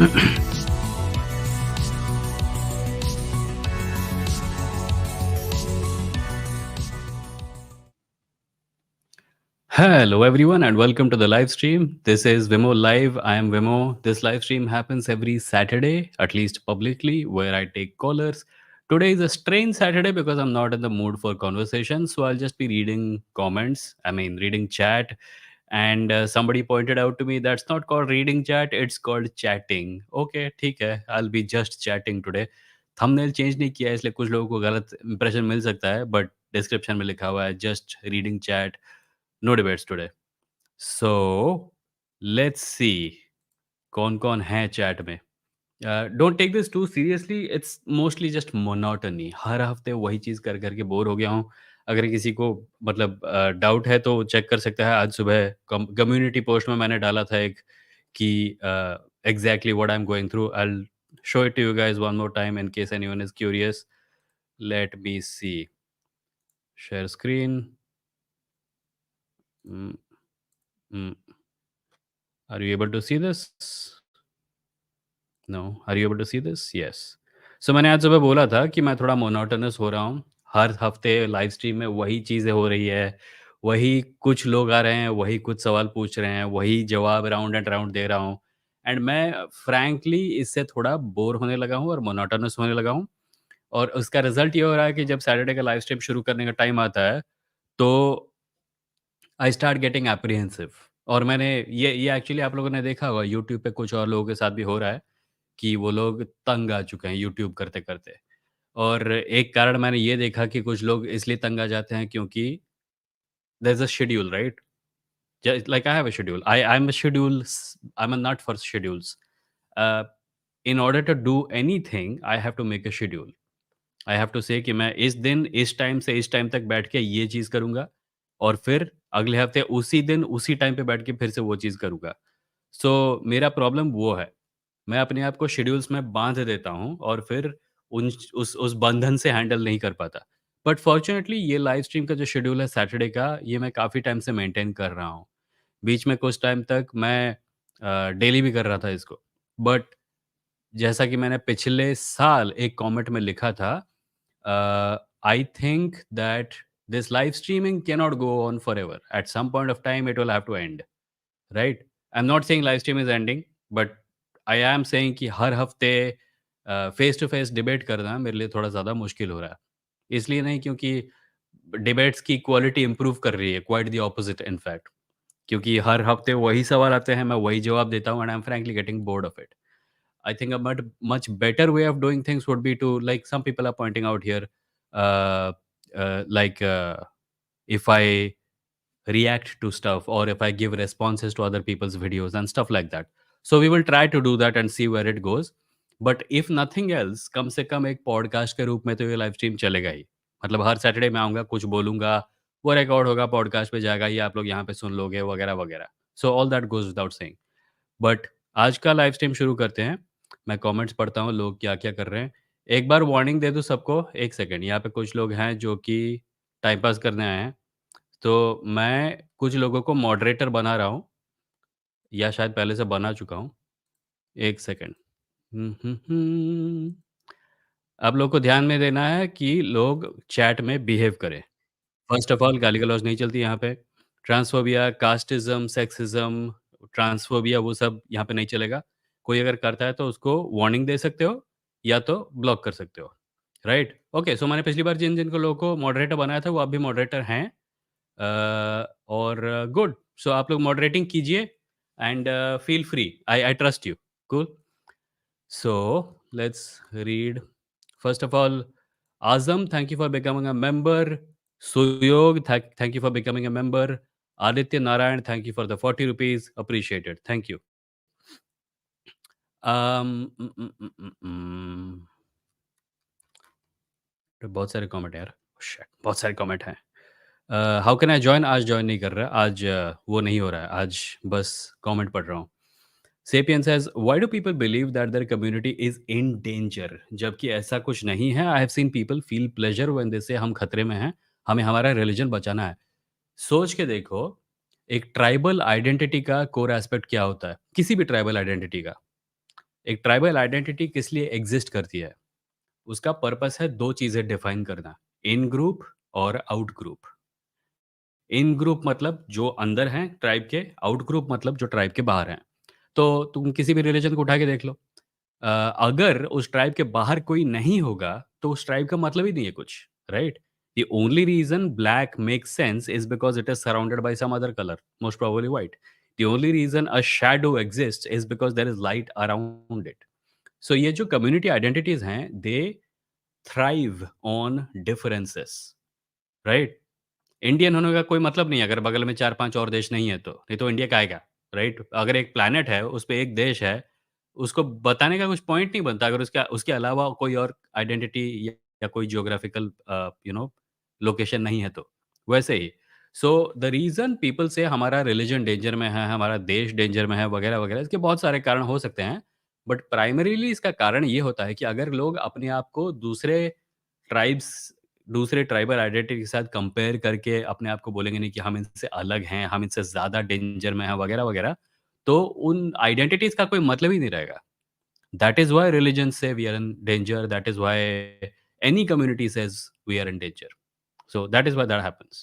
Hello, everyone, and welcome to the live stream. This is Vimoh Live. I am Vimoh. This live stream happens every Saturday, at least publicly, where I take callers. Today is a strange Saturday because I'm not in the mood for conversation, so I'll just be reading comments. Reading chat. And somebody pointed out to me that's not called reading chat, it's called chatting. Okay, ठीक है, I'll be just chatting today. Thumbnail change नहीं किया है, इसलिए कुछ लोगों को गलत इंप्रेशन मिल सकता है, बट डिस्क्रिप्शन में लिखा हुआ है just reading chat, no debates today. So let's see कौन-कौन है चैट में. Don't take this too seriously, it's mostly just monotony. हर हफ्ते वही चीज़ कर के बोर हो गया हूँ. अगर किसी को मतलब डाउट है तो चेक कर सकता है. आज सुबह कम्युनिटी पोस्ट में मैंने डाला था एक कि exactly what I am going through. I will show it to you guys one more time in case anyone is curious. Let me see. Share screen. Mm, mm. Are you able to see this? No, are you able to see this? Yes. So मैंने आज सुबह बोला था कि मैं थोड़ा monotonous हो रहा हूँ. हर हफ्ते लाइव स्ट्रीम में वही चीज़ें हो रही है. वही कुछ लोग आ रहे हैं, वही कुछ सवाल पूछ रहे हैं, वही जवाब राउंड एंड राउंड दे रहा हूँ. एंड मैं फ्रैंकली इससे थोड़ा बोर होने लगा हूँ और मोनोटोनस होने लगा हूँ. और उसका रिज़ल्ट ये हो रहा है कि जब सैटरडे का लाइव स्ट्रीम शुरू करने का टाइम आता है, तो आई स्टार्ट गेटिंग एप्रीहेंसिव. और मैंने ये एक्चुअली आप लोगों ने देखा होगा यूट्यूब पे कुछ और लोगों के साथ भी हो रहा है कि वो लोग तंग आ चुके हैं यूट्यूब करते-करते. और एक कारण मैंने ये देखा कि कुछ लोग इसलिए तंग आ जाते हैं क्योंकि there is a schedule, right? Just like I have a schedule. I'm a schedules. I'm a nut for schedules. Uh, in order to do anything, I have to make a schedule. I have to say कि मैं इस दिन, इस time से इस time तक बैठ के ये चीज़ करूँगा और फिर अगले हफ्ते उसी दिन, उसी टाइम पे बैठ के फिर से वो चीज़ करूँगा. सो मेरा प्रॉब्लम वो है. मैं अपने आप को शेड्यूल्स में बाँध देता हूँ और फिर उन उस बंधन से हैंडल नहीं कर पाता. बट फॉर्च्यूनेटली ये लाइव स्ट्रीम का जो शेड्यूल है सैटरडे का, ये मैं काफ़ी टाइम से मेंटेन कर रहा हूँ. बीच में कुछ टाइम तक मैं डेली भी कर रहा था इसको. बट जैसा कि मैंने पिछले साल एक कमेंट में लिखा था, I think that this live streaming can not go on forever. At some point of time it will have to end, right? I am not saying live stream is ending, but I am saying कि हर हफ्ते face to face debate करना मेरे लिए थोड़ा ज़्यादा मुश्किल हो रहा है. इसलिए नहीं क्योंकि डिबेट्स की क्वालिटी इंप्रूव कर रही है, क्वाइट द ऑपोजिट इनफैक्ट. क्योंकि हर हफ्ते वही सवाल आते हैं, मैं वही जवाब देता हूँ and I am frankly getting bored of it. I think a much better way of doing things would be to, like some people are pointing out here, uh, like if I react to stuff or if I give responses to other people's videos and stuff like that. So we will try to do that and see where it goes. But if nothing else, कम से कम एक podcast के रूप में तो ये live stream चलेगा ही. मतलब हर Saturday मैं आऊँगा, कुछ बोलूँगा, वो रिकॉर्ड होगा, पॉडकास्ट पे जाएगा, ये आप लोग यहाँ पे सुन लोगे वगैरह वगैरह. So all that goes without saying. But आज का लाइव स्ट्रीम शुरू करते हैं. मैं कमेंट्स पढ़ता हूँ, लोग क्या-क्या कर रहे हैं. एक बार वार्निंग दे दूँ सबको, 1 सेकंड. यहाँ पे कुछ लोग हैं जो कि टाइम पास करने आए हैं. तो मैं कुछ लोगों को मॉडरेटर बना रहा हूँ या शायद पहले से बना चुका हूँ. 1 सेकंड. हुँ, हुँ, हुँ. आप लोग को ध्यान में देना है कि लोग चैट में बिहेव करें. फर्स्ट ऑफ ऑल गाली-गलौज नहीं चलती यहाँ पे. ट्रांसफोबिया, कास्टिज़्म, सेक्सिज़्म, ट्रांसफोबिया वो सब यहाँ पे नहीं चलेगा. कोई अगर करता है तो उसको वार्निंग दे सकते हो या तो ब्लॉक कर सकते हो, राइट? ओके, सो मैंने पिछली बार जिन-जिन को लोगों को मॉडरेटर बनाया था वो अब भी मॉडरेटर हैं. और गुड. सो आप लोग मॉडरेटिंग कीजिए and feel free. I trust you. Cool. So let's read. First of all, Azam, thank you for becoming a member. Suyog, thank you for becoming a member. Aditya Narayan, thank you for the 40 rupees. Appreciated. Thank you. Mm, mm, mm, mm, mm. बहुत सारे comment यार. Shit, बहुत सारे comment हैं. How can I join? आज join नहीं कर रहा. आज वो नहीं हो रहा है. आज बस कमेंट पढ़ रहा हूँ. Sapien says, why do people believe that their community is in danger? जबकि ऐसा कुछ नहीं है. I have seen people feel pleasure when they से हम खतरे में हैं, हमें हमारा रिलीजन बचाना है. सोच के देखो, एक ट्राइबल आइडेंटिटी का कोर एस्पेक्ट क्या होता है? किसी भी ट्राइबल आइडेंटिटी का. एक ट्राइबल आइडेंटिटी किस लिए एग्ज़िस्ट करती है? उसका पर्पस है 2 चीज़ें डिफाइन करना, इन ग्रुप और आउट ग्रुप। इन ग्रुप मतलब जो अंदर हैं ट्राइब के, आउट ग्रुप मतलब जो ट्राइब के बाहर हैं। तो तुम किसी भी रिलिजन को उठा के देख लो। अगर उस ट्राइब के बाहर कोई नहीं होगा, तो उस ट्राइब का मतलब ही नहीं है कुछ, right? The only reason black makes sense is because it is surrounded by some other color, most probably white. The only reason a shadow exists is because there is light around it. So ये जो community identities हैं, they thrive on differences, right? Indian होने का कोई मतलब नहीं है अगर बगल में 4-5 और देश नहीं है तो, नहीं तो इंडिया काहे का, राइट? अगर एक प्लैनेट है, उस पे एक देश है, उसको बताने का कुछ पॉइंट नहीं बनता अगर उसका उसके अलावा कोई और आइडेंटिटी या कोई जियोग्राफिकल लोकेशन नहीं है तो। वैसे ही, सो द रीज़न पीपल से हमारा रिलिजन डेंजर में है, हमारा देश डेंजर में है वगैरह-वगैरह, इसके बहुत सारे कारण हो सकते हैं। बट प्राइमरीली इसका कारण ये होता है कि अगर लोग अपने आप को ट्राइब्स दूसरे ट्राइबल आइडेंटिटी के साथ कंपेयर करके अपने आप को बोलेंगे नहीं कि हम इनसे अलग हैं, हम इनसे ज़्यादा डेंजर में हैं वगैरह-वगैरह, तो उन आइडेंटिटीज़ का कोई मतलब ही नहीं रहेगा। That is why religion says we are in danger, that is why any community says we are in danger. So that is why that happens.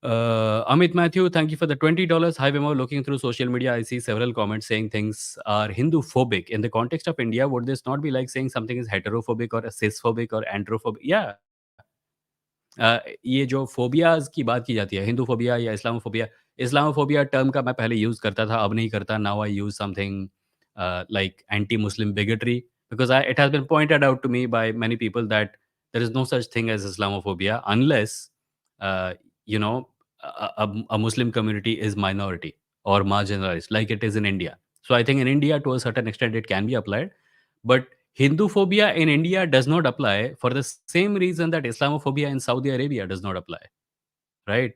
Amit Matthew, thank you for the $20. Hi, Vimoh. Looking through social media, I see several comments saying things are Hindu phobic. In the context of India, would this not be like saying something is heterophobic or cisphobic or androphobic? Yeah, ये जो फ़ोबियाज़ की बात की जाती है, हिंदूफ़ोबिया या Islamophobia term का मैं पहले यूज़ करता था, अब नहीं करता। Now I use something like anti Muslim bigotry because I it has been pointed out to me by many people that there is no such thing as Islamophobia unless uh, you know a Muslim community is minority or marginalized like it is in India. So I think in India to a certain extent it can be applied, but Hindu phobia in India does not apply for the same reason that Islamophobia in Saudi Arabia does not apply, right?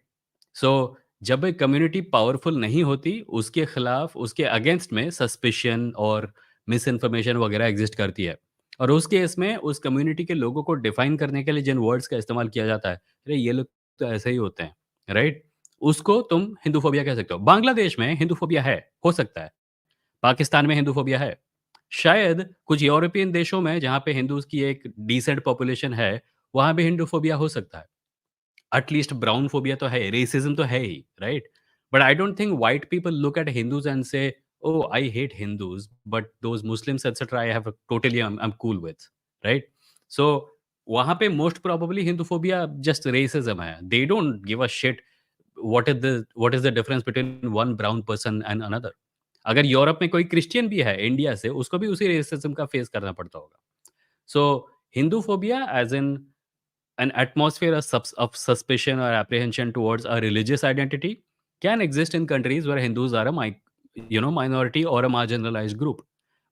सो जब एक community powerful नहीं होती, उसके खिलाफ, उसके against में suspicion और miss information वगैरह एग्जिस्ट करती है। और उस केस में उस कम्युनिटी के लोगों को डिफाइन करने के लिए जिन वर्ड्स का इस्तेमाल किया जाता है, अरे ये लोग तो ऐसे ही होते हैं, राइट? उसको तुम हिंदूफोबिया कह सकते हो। बांग्लादेश में हिंदूफोबिया है, हो सकता है। पाकिस्तान में हिंदूफोबिया है। शायद कुछ यूरोपियन देशों में जहाँ पे हिंदूज़ की एक डिसेंट पॉपुलेशन है, वहाँ भी हिंदूफोबिया हो सकता है। एटलीस्ट ब्राउन फोबिया तो है, रेसिज्म तो है ही, right? But I don't think white people look at Hindus and say, "oh, I hate Hindus, but those Muslims etcetera I have totally I am cool with", right? So वहाँ पे most probably Hinduphobia just racism है। They don't give a shit what is the difference between one brown person and another. अगर Europe में कोई Christian भी है India से, उसको भी उसी रेसिज्म का फेस करना पड़ता होगा। So, Hinduphobia, as in an atmosphere of suspicion or apprehension towards a religious identity, can exist in countries where Hindus are a minority or a marginalized group,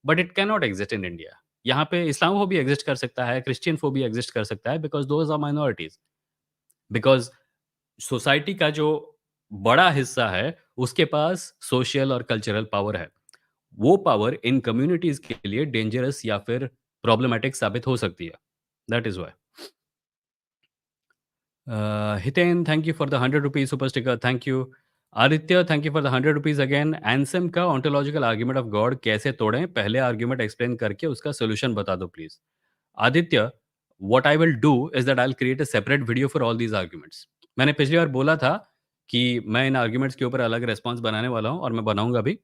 but it cannot exist in India. यहाँ पे Islamophobia exist कर सकता है, Christian phobia exist कर सकता है, because those are minorities. Because society का जो बड़ा हिस्सा है, उसके पास सोशल और कल्चरल पावर है। वो पावर इन कम्युनिटीज के लिए डेंजरस या फिर प्रॉब्लमैटिक साबित हो सकती है। That is why. Hiten, thank you for the 100 rupees super sticker. Thank you. Aditya, thank you for the 100 rupees again. Ansem का ontological argument of God कैसे तोड़ें? पहले argument explain करके उसका solution बता दो please. Aditya, what I will do is that I'll create a separate video for all these arguments. मैंने पिछली बार बोला था कि मैं इन arguments के ऊपर अलग response बनाने वाला हूँ और मैं बनाऊंगा भी।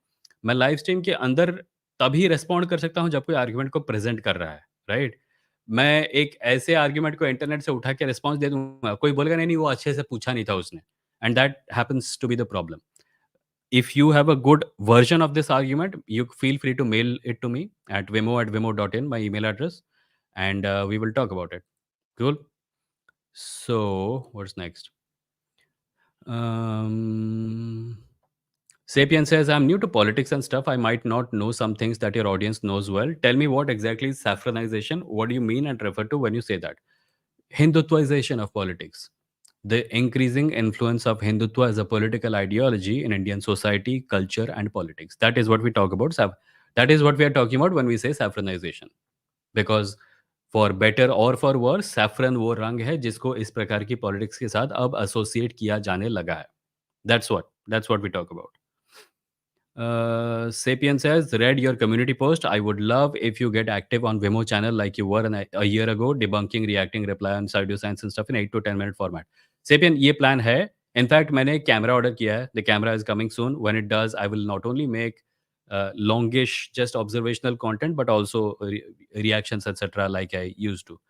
मैं लाइव स्ट्रीम के अंदर तभी respond कर सकता हूँ जब कोई argument को present कर रहा है, right? मैं एक ऐसे आर्ग्यूमेंट को इंटरनेट से उठा के रिस्पॉन्स दे दूँगा, कोई बोलेगा नहीं, नहीं वो अच्छे से पूछा नहीं था उसने, and that happens to be the problem. If you have a good version of this argument, you feel free to mail it to me at vimo@vimo.in, my email address, and we will talk about it. Cool? So, what's next? Um, Sapien says, I'm new to politics and stuff. I might not know some things that your audience knows well. Tell me what exactly is saffronization? What do you mean and refer to when you say that? Hindutvaization of politics. The increasing influence of Hindutva as a political ideology in Indian society, culture, and politics. That is what we talk about. That is what we are talking about when we say saffronization. Because for better or for worse, saffron वो रंग है जिसको इस प्रकार की politics के साथ अब एसोसिएट किया जाने लगा है. That's what we talk about. Sapien says, read your community post. I would love if you get active on Vimo channel like you were a year ago, debunking, reacting, reply on pseudo science and stuff in 8 to 10 minute format. Sapien, ये plan है. In fact, मैंने camera order किया है. The camera is coming soon. When it does, I will not only make longish, just observational content, but also reactions, etc., like I used to.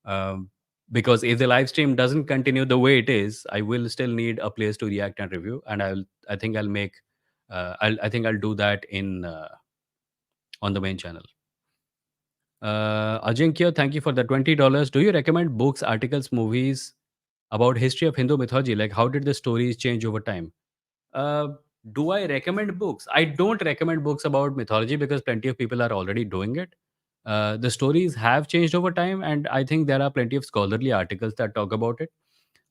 Um, because if the live stream doesn't continue the way it is, I will still need a place to react and review, and I think I'll make I think I'll do that in on the main channel. Ajinkya, thank you for the $20. Do you recommend books, articles, movies about history of Hindu mythology? Like how did the stories change over time? Uh, do I recommend books? I don't recommend books about mythology because plenty of people are already doing it. The stories have changed over time, and I think there are plenty of scholarly articles that talk about it.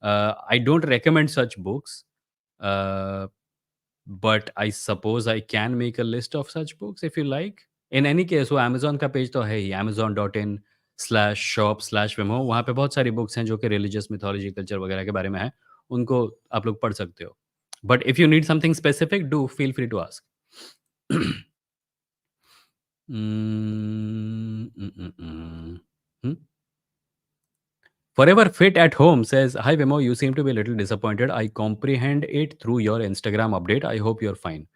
I don't recommend such books. Uh, but I suppose I can make a list of such books if you like. In any case, वो Amazon का page तो है ही, amazon.in/shop/vimo, वहाँ पे बहुत सारी books हैं जो कि रिलीजियस मिथोलॉजी, कल्चर वगैरह के बारे में हैं। उनको आप लोग पढ़ सकते हो। But if you need something specific, do feel free to ask. Mm, mm, mm, mm. Hmm? Forever Fit at Home says, hi Vimo, you seem to be a little disappointed. I comprehend it through your Instagram update. I hope you're fine.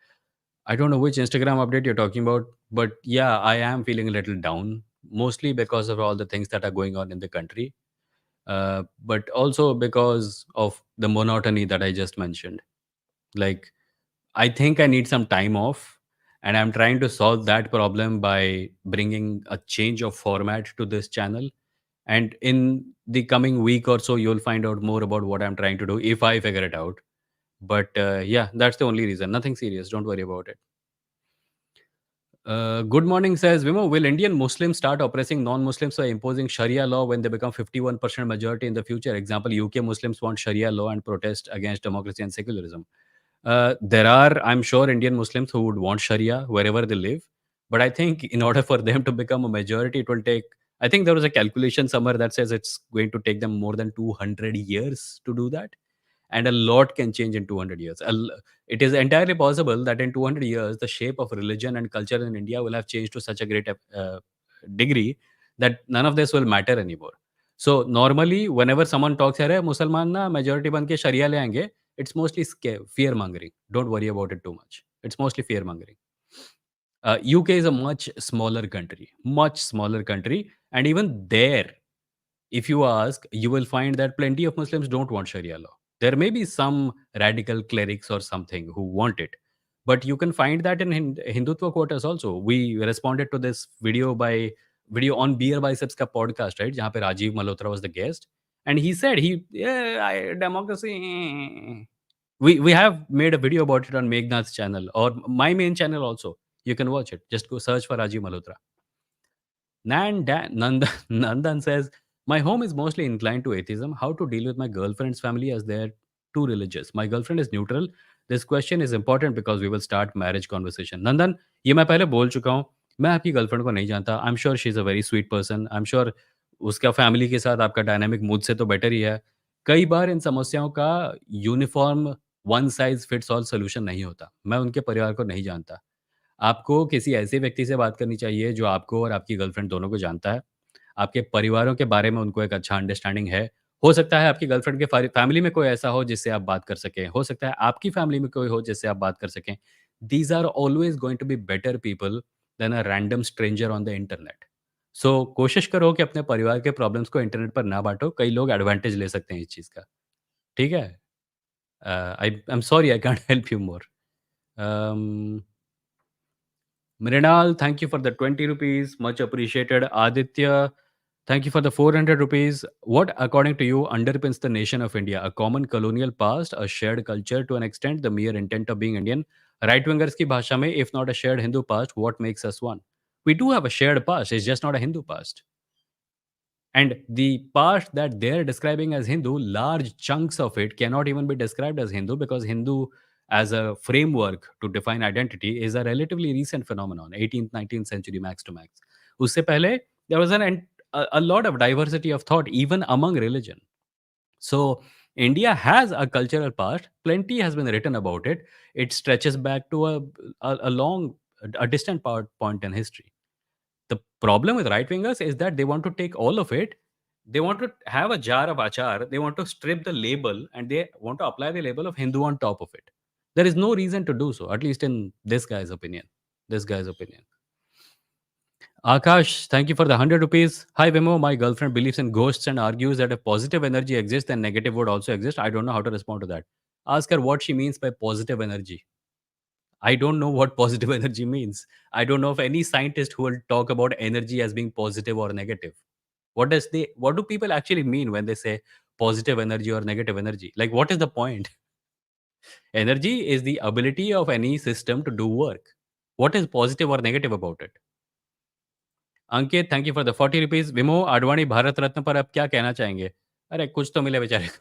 I don't know which Instagram update you're talking about, but yeah, I am feeling a little down, mostly because of all the things that are going on in the country, but also because of the monotony that I just mentioned. Like, I think I need some time off, and I'm trying to solve that problem by bringing a change of format to this channel. And in the coming week or so, you'll find out more about what I'm trying to do if I figure it out. But yeah, that's the only reason. Nothing serious. Don't worry about it. Good morning says, Vimo, will Indian Muslims start oppressing non-Muslims by imposing Sharia law when they become 51% majority in the future? Example, UK Muslims want Sharia law and protest against democracy and secularism. There are, I'm sure, Indian Muslims who would want Sharia wherever they live. But I think in order for them to become a majority, it will take, I think there was a calculation somewhere that says it's going to take them more than 200 years to do that, and a lot can change in 200 years. It is entirely possible that in 200 years, the shape of religion and culture in India will have changed to such a great degree that none of this will matter anymore. So normally, whenever someone talks, "अरे मुसलमान ना majority बन के शरिया ले आएंगे," it's mostly fear mongering. Don't worry about it too much. It's mostly fear mongering. UK is a much smaller country, and even there, if you ask, you will find that plenty of Muslims don't want Sharia law. There may be some radical clerics or something who want it, but you can find that in Hindutva quarters also. We responded to this video on Beer Biceps ka podcast, right? जहाँ पे Rajiv Malhotra was the guest, and he said democracy. We have made a video about it on Meghnad's channel or my main channel also. You can watch it. Just go search for Rajiv Malhotra. Nandan says, my home is mostly inclined to atheism. How to deal with my girlfriend's family as they're too religious? My girlfriend is neutral. This question is important because we will start marriage conversation. Nandan, ये मैं पहले बोल चुका हूँ. मैं आपकी girlfriend को नहीं जानता. I'm sure she's a very sweet person. I'm sure उसका फैमिली के साथ आपका डायनामिक मुझसे तो बेटर ही है. कई बार इन समस्याओं का uniform one size fits all solution नहीं होता. मैं उनके परिवार को नहीं जानता. आपको किसी ऐसे व्यक्ति से बात करनी चाहिए जो आपको और आपकी गर्लफ्रेंड दोनों को जानता है। आपके परिवारों के बारे में उनको एक अच्छा अंडरस्टैंडिंग है। हो सकता है आपकी गर्लफ्रेंड के फैमिली में कोई ऐसा हो जिससे आप बात कर सकें। हो सकता है आपकी फैमिली में कोई हो जिससे आप बात कर सकें। These are always going to be better people than a random stranger on the internet. So कोशिश करो कि अपने परिवार के प्रॉब्लम्स को इंटरनेट पर ना बाँटो। कई लोग एडवांटेज ले सकते हैं इस चीज़ का। ठीक है? I am sorry I can't help you more. Um Mrinal, thank you for the 20 rupees. Much appreciated. Aditya, thank you for the 400 rupees. What, according to you, underpins the nation of India? A common colonial past, a shared culture to an extent, the mere intent of being Indian? Right wingers ki bhasha mein, if not a shared Hindu past, what makes us one? We do have a shared past, it's just not a Hindu past. And the part that they're describing as Hindu, large chunks of it cannot even be described as Hindu because Hindu, as a framework to define identity, is a relatively recent phenomenon, 18th, 19th century max to max. Usse pehle, there was a lot of diversity of thought even among religion. So India has a cultural past. Plenty has been written about it. It stretches back to a long, a distant point in history. The problem with right wingers is that they want to take all of it. They want to have a jar of achar. They want to strip the label and they want to apply the label of Hindu on top of it. There is no reason to do so, at least in this guy's opinion. This guy's opinion. Akash, thank you for the 100 rupees. Hi, Vimo. My girlfriend believes in ghosts and argues that if positive energy exists, then negative would also exist. I don't know how to respond to that. Ask her what she means by positive energy. I don't know what positive energy means. I don't know of any scientist who will talk about energy as being positive or negative. What do people actually mean when they say positive energy or negative energy? Like what is the point? Energy is the ability of any system to do work. What is positive or negative about it? Ankit thank you for the 40 rupees विमो आडवाणी भारत रत्न पर अब क्या कहना चाहेंगे अरे कुछ तो मिले बेचारे को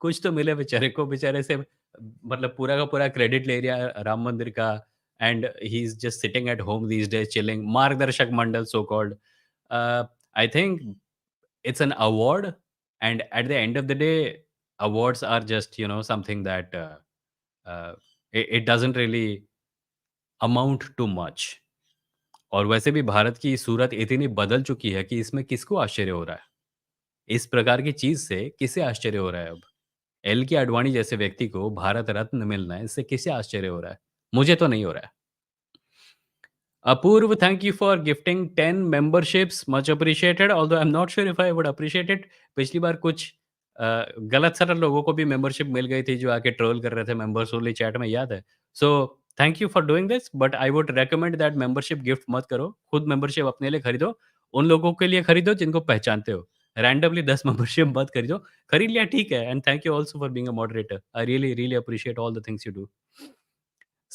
कुछ तो मिले बेचारे को बेचारे से मतलब पूरा का पूरा क्रेडिट ले लिया राम मंदिर का end he is just sitting at home these days chilling Margdarshak Mandal so called I think it's an award and at the end of the day awards are just something that uh, it doesn't really amount to much और वैसे भी भारत की सूरत इतनी बदल चुकी है कि इसमें किसको आश्चर्य हो रहा है इस प्रकार की चीज से किसे आश्चर्य हो रहा है अब एल के आडवाणी जैसे व्यक्ति को भारत रत्न मिलना है इससे किसे आश्चर्य हो रहा है मुझे तो नहीं हो रहा है Apurv, thank you for gifting 10 memberships. Much appreciated. Although I'm not sure if I would appreciate it. पिछली बार कुछ गलत सरल लोगों को भी मेंबरशिप मिल गई थी जो आके ट्रोल कर रहे थे मेंबर्स ओनली चैट में याद है so thank you for doing this but I would recommend that membership gift मत करो खुद मेंबरशिप अपने लिए खरीदो उन लोगों के लिए खरीदो जिनको पहचानते हो रैंडमली 10 मेंबरशिप मत खरीदो खरीद लिया ठीक है and thank you also for being a moderator I really really appreciate all the things you do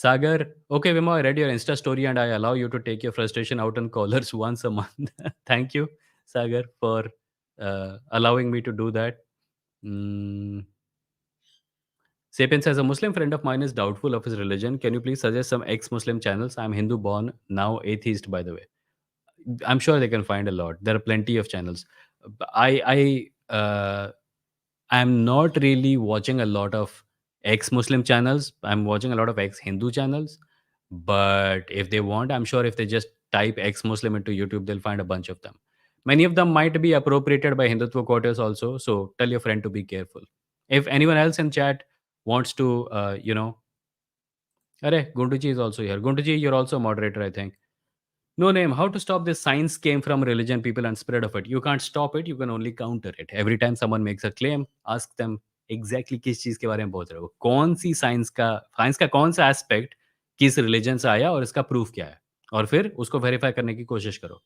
Sagar, okay, Vimo, I read your Insta story and I allow you to take your frustration out on callers once a month. Thank you, Sagar, for allowing me to do that. Mm. Sapien says, a Muslim friend of mine is doubtful of his religion. Can you please suggest some ex Muslim channels? I'm Hindu born, now atheist, by the way. I'm sure they can find a lot. There are plenty of channels. I'm not really watching a lot of ex-Muslim channels. I'm watching a lot of ex-Hindu channels. But if they want, I'm sure if they just type ex-Muslim into YouTube, they'll find a bunch of them. Many of them might be appropriated by Hindutva quarters also. So tell your friend to be careful. If anyone else in chat wants to, Arey, Gunduji is also here. Gunduji, you're also a moderator, I think. No name. How to stop this science came from religion, people, and spread of it. You can't stop it. You can only counter it. Every time someone makes a claim, ask them exactly किस चीज के बारे में बोल रहे हो कौन सी science का कौन सा एस्पेक्ट किस रिलीजन से आया और इसका प्रूफ क्या है और फिर उसको वेरीफाई करने की कोशिश करो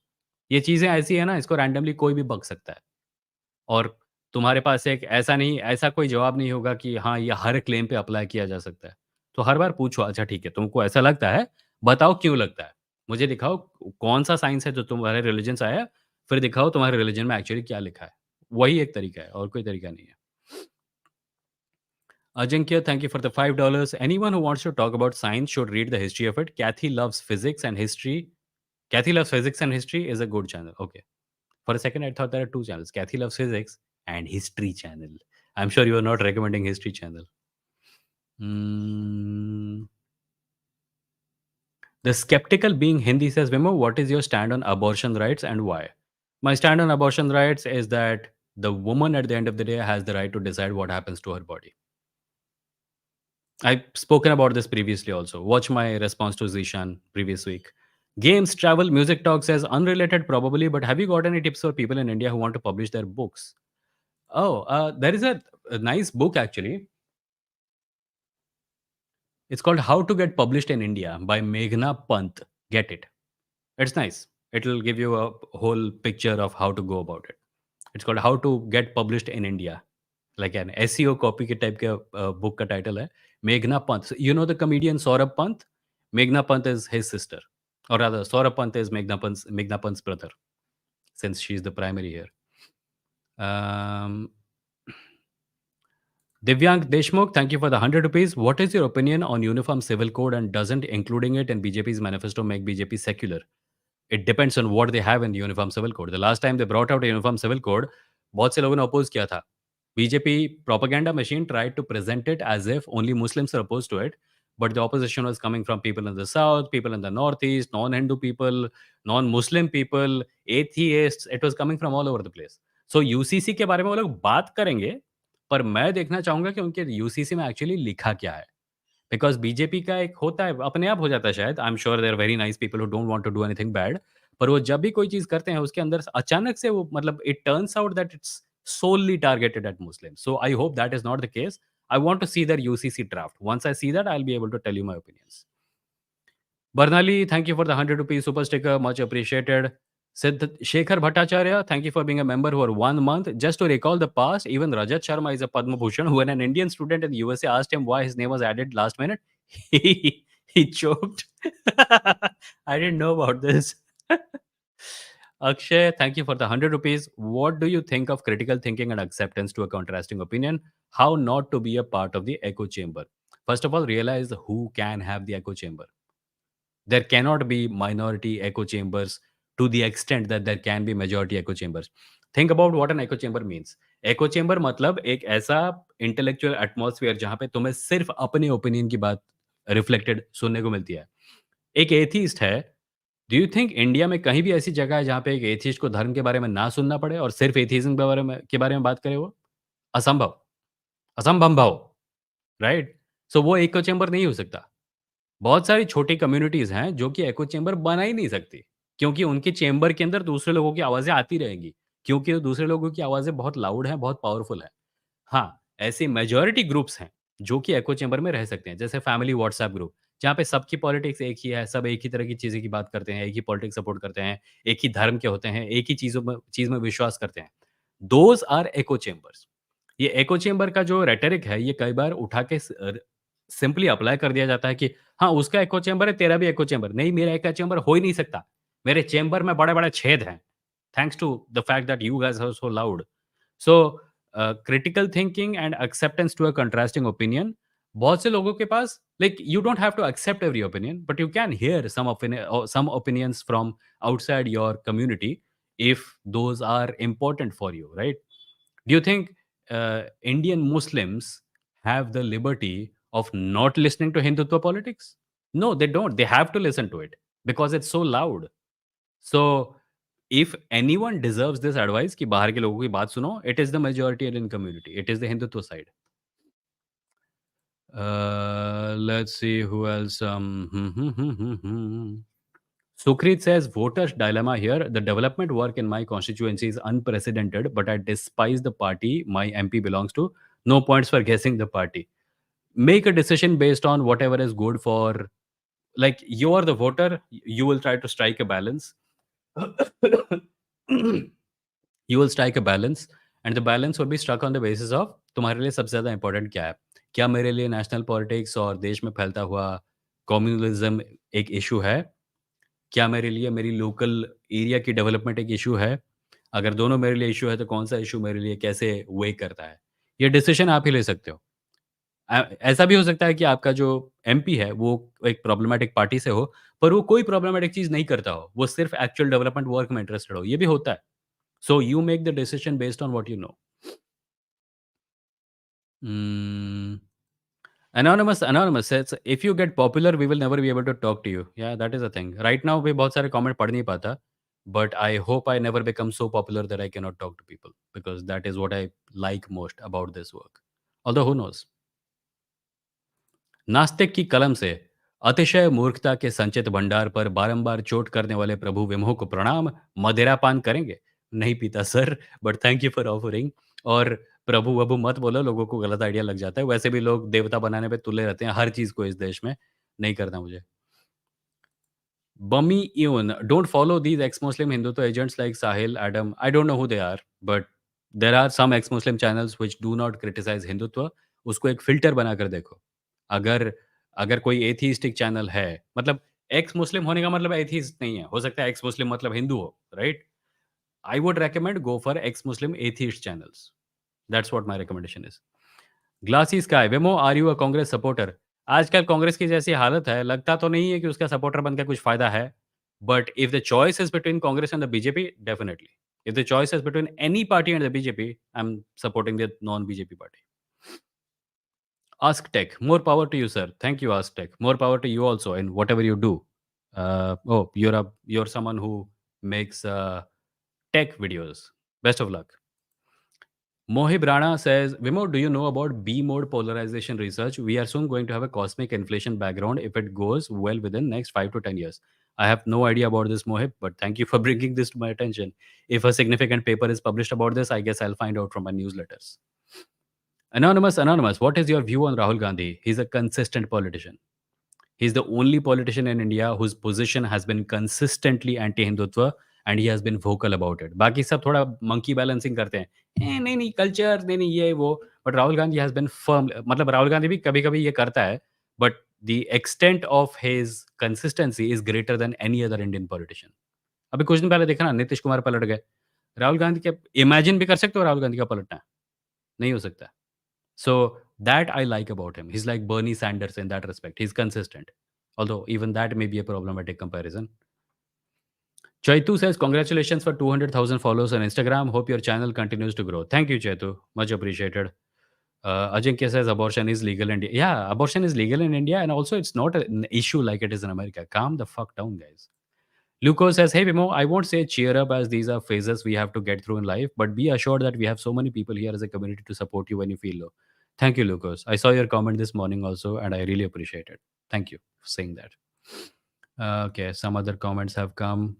ये चीजें ऐसी है ना इसको रैंडमली कोई भी बक सकता है और तुम्हारे पास एक ऐसा कोई जवाब नहीं होगा कि हाँ, ये हर क्लेम पे अप्लाई किया जा सकता है। तो हर बार पूछो, अच्छा ठीक है, तुमको ऐसा लगता है, बताओ क्यों लगता है? मुझे दिखाओ कौन-सा साइंस है जो तुम्हारे रिलिजन से आया है, फिर दिखाओ तुम्हारे रिलिजन में एक्चुअली क्या लिखा है। वही एक तरीका है और कोई तरीका नहीं है। Ajinkya, thank you for the $5. Anyone who wants to talk about science should read the history of it. Kathy loves physics and history. Kathy loves physics and history is a good channel. Okay. For a second, I thought there are two channels: Kathy Loves Physics and History Channel. I'm sure you are not recommending History Channel. Mm. The skeptical being Hindi says, Vimo, what is your stand on abortion rights and why? My stand on abortion rights is that the woman at the end of the day has the right to decide what happens to her body. I've spoken about this previously also. Watch my response to Zishan previous week. Games, travel, music talk says unrelated probably, but have you got any tips for people in India who want to publish their books? Oh, there is a nice book actually. It's called How to Get Published in India by Meghna Pant. Get it. It's nice. It'll give you a whole picture of how to go about it. It's called How to Get Published in India. Like an SEO copy के type के book का title है. Meghna Pant. So, you know the comedian Saurabh Pant? Meghna Pant is his sister. Or rather, Saurabh Pant is Meghna Pant's brother, since she's the primary here. Um, Divyang Deshmukh, thank you for the 100 rupees. What is your opinion on uniform civil code and doesn't including it in BJP's manifesto make BJP secular? It depends on what they have in the uniform civil code. The last time they brought out a uniform civil code, बहुत से लोगों ने oppose किया था BJP propaganda machine tried to present it as if only Muslims are opposed to it, but the opposition was coming from people in the south, people in the northeast, non-Hindu people, non-Muslim people, atheists. It was coming from all over the place. So UCC के बारे में वो लोग बात करेंगे, पर मैं देखना चाहूँगा कि उनके यूसीसी में एक्चुअली लिखा क्या है? बिकॉज़ बीजेपी का एक होता है, अपने आप हो जाता है शायद। I am sure there are very nice people who don't want to do anything bad. पर वो जब भी कोई चीज़ करते हैं, उसके अंदर अचानक से वो मतलब it turns out that it's solely targeted at Muslims. So I hope that is not the case. I want to see their UCC draft. Once I see that, I'll be able to tell you my opinions. Barnali, thank you for the 100 rupees super sticker. Much appreciated. Siddh Shekhar Bhattacharya, thank you for being a member for 1 month. Just to recall the past, even Rajat Sharma is a Padma Bhushan. When an Indian student in the USA asked him why his name was added last minute, he choked. I didn't know about this. Akshay, thank you for the 100 rupees. What do you think of critical thinking and acceptance to a contrasting opinion? How not to be a part of the echo chamber? First of all, realize who can have the echo chamber. There cannot be minority echo chambers to the extent that there can be majority echo chambers. Think about what an echo chamber means. Echo chamber मतलब एक ऐसा intellectual atmosphere जहाँ पे तुम्हें सिर्फ अपने opinion की बात रिफ्लेक्टेड सुनने को मिलती है. एक एथीस्ट है. डू यू थिंक इंडिया में कहीं भी ऐसी जगह है जहाँ पे एक एथीस्ट को धर्म के बारे में ना सुनना पड़े और सिर्फ एथीज्म के बारे में बात करे वो? असंभव. असंभव. राइट? सो वो echo chamber नहीं हो सकता. बहुत सारी छोटी कम्युनिटीज़ हैं जो कि एको चेंबर बना ही नहीं सकती, क्योंकि उनके चेंबर के अंदर दूसरे लोगों की आवाज़ें आती रहेंगी, क्योंकि वो दूसरे लोगों की आवाज़ें बहुत लाउड हैं, बहुत पावरफुल हैं। हाँ, ऐसी मेजॉरिटी ग्रुप्स हैं जो कि एको चेंबर में रह सकते हैं, जैसे फैमिली व्हाट्सएप ग्रुप, जहाँ पे सबकी पॉलिटिक्स एक ही है, सब एक ही तरह की चीज़ें की बात करते हैं, एक ही पॉलिटिक्स सपोर्ट करते हैं, एक ही धर्म के होते हैं, एक ही चीज़ में विश्वास करते हैं। Those are echo chambers. ये एको चेंबर का जो रेटरिक है, ये कई बार उठा के सिंपली अप्लाई कर दिया जाता है कि हाँ, उसका एको चेंबर है, तेरा भी एको चेंबर। नहीं, मेरा एको चेंबर हो ही नहीं सकता। मेरे चेंबर में बड़े-बड़े छेद हैं, thanks to the fact that you guys are so loud. So critical thinking and acceptance to a contrasting opinion, बहुत से लोगों के पास like you don't have to accept every opinion, but you can hear some opinions from outside your community if those are important for you, right? Do you think Indian Muslims have the liberty of not listening to Hindutva politics? No, they don't. They have to listen to it because it's so loud. So, if anyone deserves this advice कि बाहर के लोगों की बात सुनो, it is the majoritarian community. It is the Hindutva side. Let's see who else. Sukrit says, voters' dilemma here. The development work in my constituency is unprecedented, but I despise the party my MP belongs to. No points for guessing the party. Make a decision based on whatever is good for, like, you are the voter, you will try to strike a balance. You will strike a balance, and the balance will be struck on the basis of तुम्हारे लिए सबसे ज़्यादा important क्या है? क्या मेरे लिए national politics और देश में फैलता हुआ कम्युनलिज्म एक इश्यू है? क्या मेरे लिए मेरी लोकल एरिया की डेवलपमेंट एक इश्यू है? अगर दोनों मेरे लिए इश्यू है, तो कौन-सा इश्यू मेरे लिए कैसे वेइ करता है? ये डिसीज़न आप ही ले सकते हो। ऐसा भी हो सकता है कि आपका जो एमपी है, वो एक प्रॉब्लमैटिक पार्टी से हो, पर वो कोई प्रॉब्लमैटिक चीज़ नहीं करता हो। वो सिर्फ़ एक्चुअल डेवलपमेंट वर्क में इंटरेस्टेड हो, ये भी होता है। So you make the decision based on what you know. Hmm. Anonymous says, if you get popular, we will never be able to talk to you. Yeah, that is a thing. Right now, मैं बहुत सारे comment पढ़ नहीं पाता, but I hope I never become so popular that I cannot talk to people, because that is what I like most about this work. Although who knows? नास्तिक की कलम से अतिशय मूर्खता के संचित भंडार पर बारंबार चोट करने वाले प्रभु विमोह को प्रणाम। मदिरा पान करेंगे? नहीं पीता sir, but thank you for offering. और प्रभु वभु मत बोलो, लोगों को गलत आइडिया लग जाता है। वैसे भी लोग देवता बनाने पे तुले रहते हैं हर चीज़ को इस देश में। नहीं करना मुझे। Bummy Ewan, don't follow these ex-Muslim Hindutva agents like Sahil, Adam. I don't know who they are, but there are some ex-Muslim channels which do not criticize Hindutva. उसको एक फ़िल्टर बनाकर देखो। अगर अगर कोई एथिइस्टिक चैनल है, मतलब एक्स मुस्लिम होने का मतलब एथिइस्ट नहीं है। हो सकता है एक्स मुस्लिम मतलब हिंदू हो, right? I would recommend go for ex-Muslim atheist channels. That's what my recommendation is. Glassy Sky, वेमो are you a Congress supporter? आजकल कांग्रेस की जैसी हालत है, लगता तो नहीं है कि उसका सपोर्टर बनकर कुछ फ़ायदा है। But if the choice is between Congress and the BJP, definitely. If the choice is between any party and the BJP, I'm supporting the non-BJP party. Ask Tech, more power to you, sir. Thank you, Ask Tech. More power to you also in whatever you do. Oh, you're someone who makes tech videos. Best of luck. Mohib Rana says, Vimo, do you know about B mode polarization research? We are soon going to have a cosmic inflation background if it goes well within next 5 to 10 years. I have no idea about this, Mohib, but thank you for bringing this to my attention. If a significant paper is published about this, I guess I'll find out from my newsletters. Anonymous, what is your view on Rahul Gandhi? He's a consistent politician. He's the only politician in India whose position has been consistently anti-Hindutva and he has been vocal about it. बाकी सब थोड़ा monkey balancing करते हैं. नहीं नहीं culture नहीं ये वो. But Rahul Gandhi has been firm. मतलब राहुल गांधी भी कभी-कभी ये करता है. But the extent of his consistency is greater than any other Indian politician. अभी कुछ दिन पहले देखा ना नीतीश कुमार पलट गए. राहुल गांधी के इमेजिन भी कर सकते हो राहुल गांधी का पलटना? नहीं हो सकता. So that I like about him. He's like Bernie Sanders in that respect. He's consistent. Although even that may be a problematic comparison. Chaitu says, congratulations for 200,000 followers on Instagram. Hope your channel continues to grow. Thank you, Chaitu. Much appreciated. Ajinkya says abortion is legal in India. Yeah, abortion is legal in India, and also it's not an issue like it is in America. Calm the fuck down, guys. Luco says, hey, Vimo, I won't say cheer up as these are phases we have to get through in life, but be assured that we have so many people here as a community to support you when you feel low. Thank you, Lucas. I saw your comment this morning also, and I really appreciate it. Thank you for saying that. Okay, some other comments have come.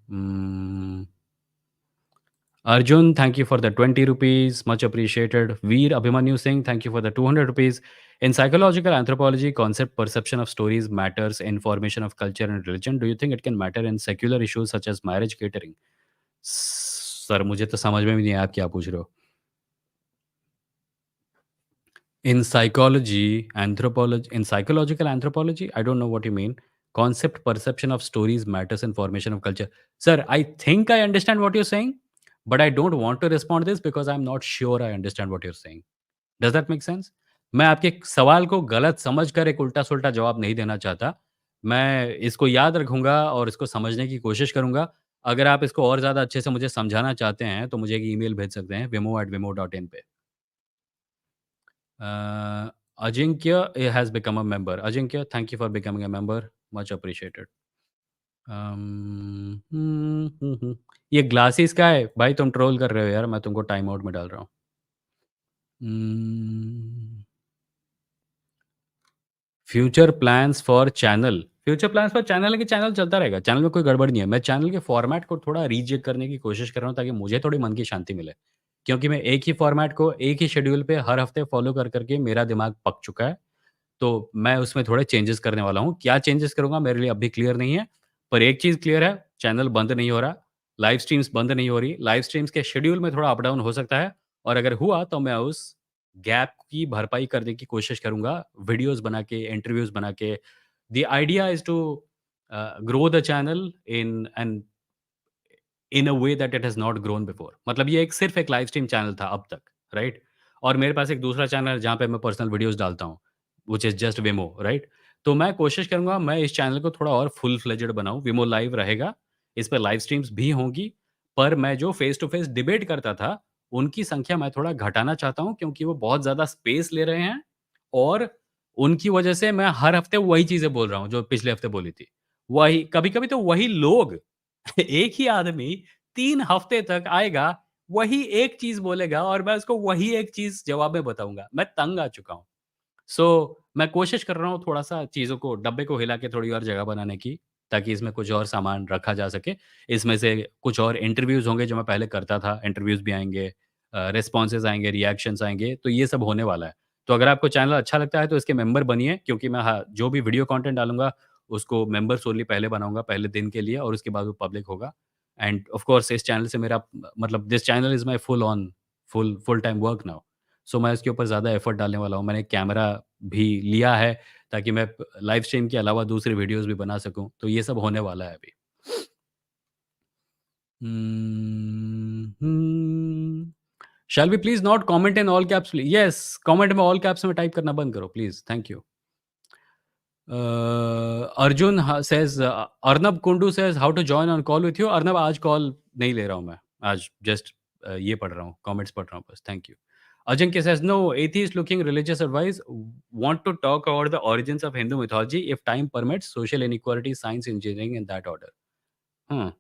Arjun, thank you for the 20 rupees. Much appreciated. Veer Abhimanyu Singh, thank you for the 200 rupees. In psychological anthropology, concept perception of stories matters in formation of culture and religion. Do you think it can matter in secular issues such as marriage catering? Sir मुझे तो समझ में भी नहीं आया आप क्या पूछ रहे हो. In psychological anthropology, I don't know what you mean. Concept perception of stories matters in formation of culture. Sir, I think I understand what you're saying, but I don't want to respond this because I'm not sure I understand what you're saying. Does that make sense? मैं आपके सवाल को गलत समझकर एक उल्टा-सुल्टा जवाब नहीं देना चाहता. मैं इसको याद रखूँगा और इसको समझने की कोशिश करूँगा. अगर आप इसको और ज़्यादा अच्छे से मुझे समझाना चाहते हैं, तो मुझे एक ईमेल भेज सकते हैं vimo@vimo.in पे. Ajinkya has become a member. Ajinkya, thank you for becoming a member. Much appreciated. ये ग्लासेस का है भाई तुम ट्रोल कर रहे हो यार मैं तुमको टाइम आउट में डाल रहा हूँ. Future plans for channel. Future plans for channel है कि चैनल चलता रहेगा. चैनल में कोई गड़बड़ नहीं है. मैं चैनल के फॉर्मेट को थोड़ा रीचेक करने की कोशिश कर रहा हूँ ताकि मुझे थोड़ी मन की शांति मिले. क्योंकि मैं एक ही फॉर्मेट को एक ही शेड्यूल पे हर हफ्ते फॉलो कर करके मेरा दिमाग पक चुका है. तो मैं उसमें थोड़े चेंजेस करने वाला हूँ. क्या चेंजेस करूँगा मेरे लिए अभी क्लियर नहीं है. पर एक चीज़ क्लियर है, चैनल बंद नहीं हो रहा, लाइव स्ट्रीम्स बंद नहीं हो रही. लाइव स्ट्रीम्स के शेड्यूल में थोड़ा अप डाउन हो सकता है और अगर हुआ तो मैं उस गैप की भरपाई करने की कोशिश करूँगा, वीडियोज़ बना के, इंटरव्यूज़ बना के. The idea is to grow the channel in a way that it has not grown before. मतलब ये एक सिर्फ़ एक लाइव स्ट्रीम चैनल था अब तक, राइट? और मेरे पास एक दूसरा चैनल है जहाँ पे मैं पर्सनल वीडियोज़ डालता हूँ, व्हिच इज़ जस्ट विमो, राइट? तो मैं कोशिश करूँगा मैं इस चैनल को थोड़ा और फुल फ्लेजेड बनाऊँ. विमो लाइव रहेगा, इस पे लाइव स्ट्रीम्स भी होंगी, पर मैं जो फेस टू फेस डिबेट करता था, उनकी संख्या मैं थोड़ा घटाना चाहता हूँ क्योंकि वो बहुत ज़्यादा स्पेस ले रहे हैं और उनकी वजह से मैं हर हफ्ते वही चीज़ें बोल रहा हूँ, जो पिछले हफ्ते बोली थी. वही कभी-कभी तो वही लोग एक ही आदमी 3 हफ्ते तक आएगा, वही एक चीज़ बोलेगा और मैं उसको वही एक चीज़ जवाब में बताऊँगा. मैं तंग आ चुका हूँ. मैं कोशिश कर रहा हूँ थोड़ा-सा चीज़ों को डब्बे को हिला के थोड़ी और जगह बनाने की, ताकि इसमें कुछ और सामान रखा जा सके. इसमें से कुछ और इंटरव्यूज़ होंगे जो मैं पहले करता था, इंटरव्यूज़ भी आएँगे, रिस्पॉन्सेज़ आएँगे, रिएक्शंस आएँगे, तो ये सब होने वाला है. तो अगर आपको चैनल अच्छा लगता है तो इसके मेंबर बनिए क्योंकि मैं हाँ, जो भी वीडियो कंटेंट डालूँगा, उसको मेंबर्स ओनली पहले बनाऊँगा, पहले दिन के लिए और उसके बाद वो पब्लिक होगा. एंड ऑफ कोर्स इस चैनल से मेरा मतलब this channel is my full time work now. मैं इसके ऊपर ज़्यादा एफर्ट डालने वाला हूँ. मैंने कैमरा भी लिया है ताकि मैं लाइव स्ट्रीम के अलावा दूसरे वीडियोज़ भी बना सकूँ. तो ये सब होने वाला है अभी. Shall we please not comment in all caps? Yes, comment में ऑल कैप्स में टाइप करना बंद करो please. Thank you. Arjun says Arnab Kundu says how to join on call with you? Arnab आज कॉल नहीं ले रहा हूँ मैं. आज जस्ट ये पढ़ रहा हूँ, कमेंट्स पढ़ रहा हूँ बस, thank you. Ajinkya says, "No, atheist looking religious advice. Want to talk about the origins of Hindu mythology if time permits, social inequality, science, engineering in that order." Hmm.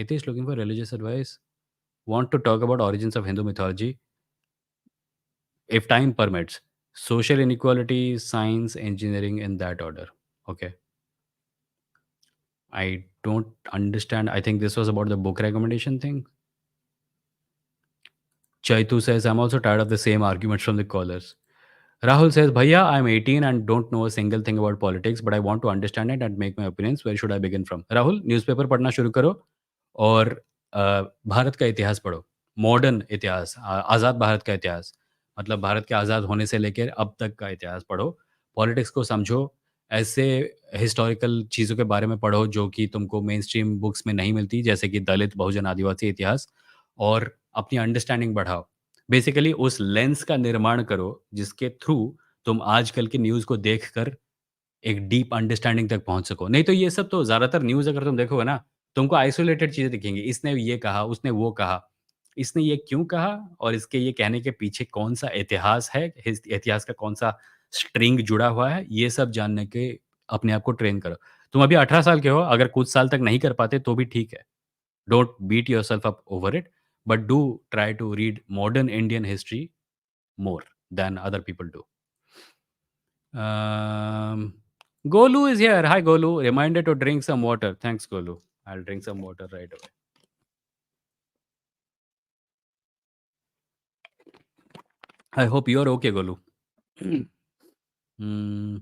Atheist looking for religious advice. Want to talk about origins of Hindu mythology if time permits, social inequality, science, engineering in that order. Okay. I don't understand. I think this was about the book recommendation thing. Chaitu says, I'm also tired of the same arguments from the callers. Rahul says, Bhaiya, I'm 18 and don't know a single thing about politics, but I want to understand it and make my opinions. Where should I begin from? Rahul, newspaper पढ़ना शुरू करो और भारत का इतिहास पढ़ो। Modern इतिहास, आज़ाद भारत का इतिहास, मतलब भारत के आज़ाद होने से लेकर अब तक का इतिहास पढ़ो। पॉलिटिक्स को समझो, ऐसे हिस्टोरिकल चीज़ों के बारे में पढ़ो जो कि तुमको मेनस्ट्रीम बुक्स में नहीं मिलती, जैसे कि दलित, बहुजन, आदिवासी इतिहास, और अपनी अंडरस्टैंडिंग बढ़ाओ। बेसिकली उस लेंस का निर्माण करो जिसके थ्रू तुम आजकल की न्यूज़ को देखकर एक डीप अंडरस्टैंडिंग तक पहुँच सको। नहीं तो ये सब तो ज़्यादातर न्यूज़ अगर तुम देखोगे ना, तुमको आइसोलेटेड चीज़ें दिखेंगी। इसने ये कहा, उसने वो कहा, इसने ये क्यों कहा और इसके ये कहने के पीछे कौन-सा इतिहास है, हिस इतिहास का कौन-सा स्ट्रिंग जुड़ा हुआ है, ये सब जानने के अपने आप को ट्रेन करो। तुम अभी 18 साल के हो, अगर कुछ साल तक नहीं कर पाते तो भी ठीक है। Don't beat yourself up over it, but do try to read modern Indian history more than other people do. Um, Golu is here. Hi, Golu. Reminder to drink some water. Thanks, Golu. I'll drink some water right away. I hope you're okay, Golu. Hmm.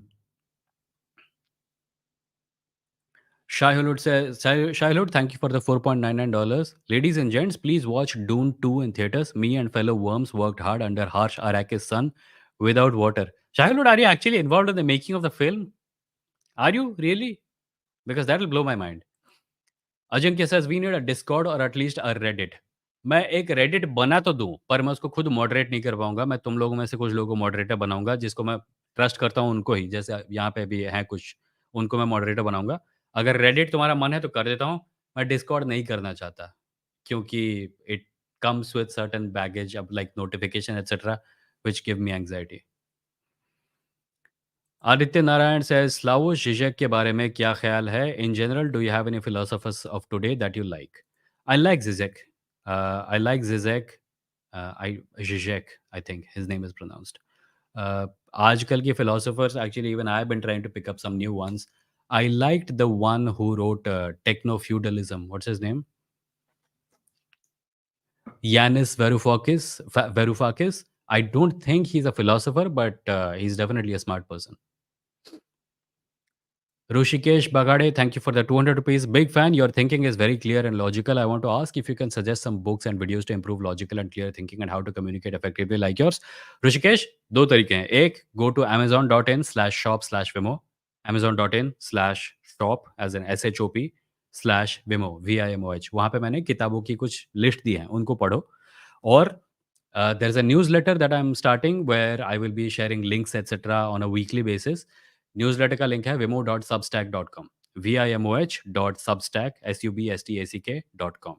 Shahilud, thank you for the $4.99. Ladies and gents, please watch Dune 2 in theaters. Me and fellow worms worked hard under harsh Arrakis sun without water. Shahilud, are you actually involved in the making of the film? Are you really? Because that will blow my mind. Ajinkya says we need a Discord or at least a Reddit. मैं एक Reddit बना तो दूँ, पर मैं उसको खुद moderate नहीं कर पाऊँगा। मैं तुम लोगों में से कुछ लोगों को मॉडरेटर बनाऊँगा, जिसको मैं ट्रस्ट करता हूँ उनको ही, जैसे यहाँ पे भी हैं कुछ, उनको मैं मॉडरेटर बनाऊँगा। अगर Reddit तुम्हारा मन है तो कर देता हूँ, मैं Discord नहीं करना चाहता, क्योंकि it comes with certain baggage अब like notification etcetera which give me anxiety. Aditya Narayan says Slavoj žižek के बारे में क्या ख्याल है? In general, do you have any philosophers of today that you like? I like Zizek. I like Zizek. Zizek, I think his name is pronounced. आजकल के philosophers, actually, even I've been trying to pick up some new ones. I liked the one who wrote Techno-Feudalism. What's his name? Yanis Varoufakis. I don't think he's a philosopher, but he's definitely a smart person. Rushikesh Bagade, thank you for the 200 rupees. Big fan. Your thinking is very clear and logical. I want to ask if you can suggest some books and videos to improve logical and clear thinking and how to communicate effectively like yours. Rishikesh, दो तरीके हैं। एक, go to amazon.in/shop/vimo, amazon.in/shop as in shop/vimo, vimoh। वहाँ पे मैंने किताबों की कुछ लिस्ट दी है, उनको पढ़ो। और there's a newsletter that I'm starting where I will be sharing links etc. on a weekly basis. Newsletter का लिंक है vimoh.substack.com, vimoh.substack.com।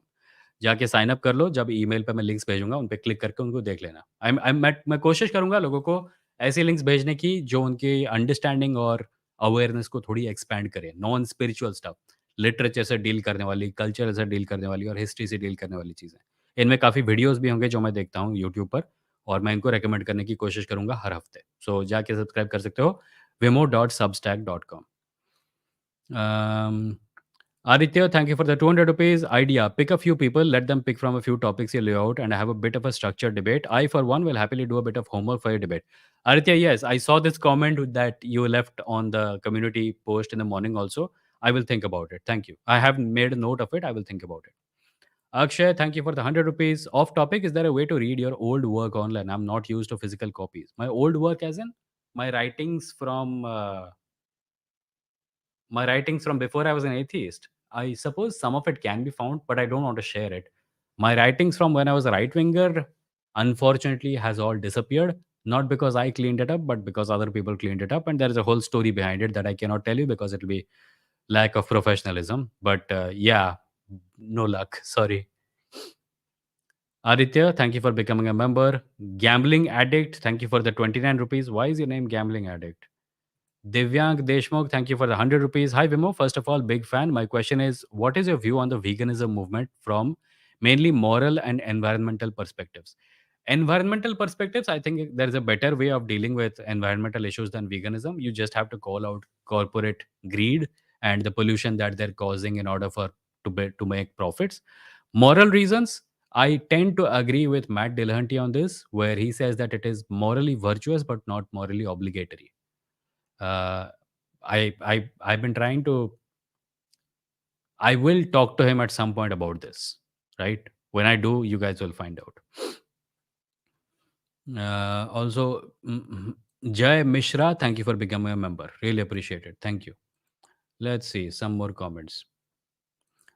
जाके साइन अप कर लो। जब ईमेल पे मैं लिंक्स भेजूँगा, उन पे क्लिक करके उनको देख लेना। मैं कोशिश करूँगा लोगों को ऐसे लिंक्स भेजने की जो उनकी अंडरस्टैंडिंग और अवेयरनेस को थोड़ी एक्सपैंड करे। नॉन स्पिरिचुअल स्टफ, लिटरेचर से डील करने वाली, कल्चर से डील करने वाली और हिस्ट्री से डील करने वाली चीज़ें। इनमें काफ़ी वीडियोज़ भी होंगे जो मैं देखता हूँ यूट्यूब पर, और मैं इनको रिकमेंड करने की कोशिश करूँगा हर हफ्ते। सो जाके सब्सक्राइब कर सकते हो vimo.substack.com. Um, Aditya, thank you for the 200 rupees. Idea: pick a few people, let them pick from a few topics you lay out, and have a bit of a structured debate. I, for one, will happily do a bit of homework for your debate. Aditya, yes, I saw this comment that you left on the community post in the morning also. I will think about it. Thank you. I have made a note of it. I will think about it. Akshay, thank you for the 100 rupees. Off topic, is there a way to read your old work online? I'm not used to physical copies. My old work, as in my writings from before I was an atheist. I suppose some of it can be found, but I don't want to share it. My writings from when I was a right winger, unfortunately, has all disappeared. Not because I cleaned it up, but because other people cleaned it up, and there is a whole story behind it that I cannot tell you because it will be lack of professionalism. But yeah, no luck. Sorry. Aditya, thank you for becoming a member. Gambling addict, thank you for the 29 rupees. Why is your name Gambling Addict? Divyang Deshmukh, thank you for the 100 rupees. Hi, Vimoh. First of all, big fan. My question is, what is your view on the veganism movement from mainly moral and environmental perspectives? Environmental perspectives, I think there is a better way of dealing with environmental issues than veganism. You just have to call out corporate greed and the pollution that they're causing in order for to make profits. Moral reasons, I tend to agree with Matt Dillahunty on this, where he says that it is morally virtuous but not morally obligatory. uh, I've been trying to. I will talk to him at some point about this, right? When I do, you guys will find out. Also, Jay Mishra, thank you for becoming a member. Really appreciate it. Thank you. Let's see some more comments.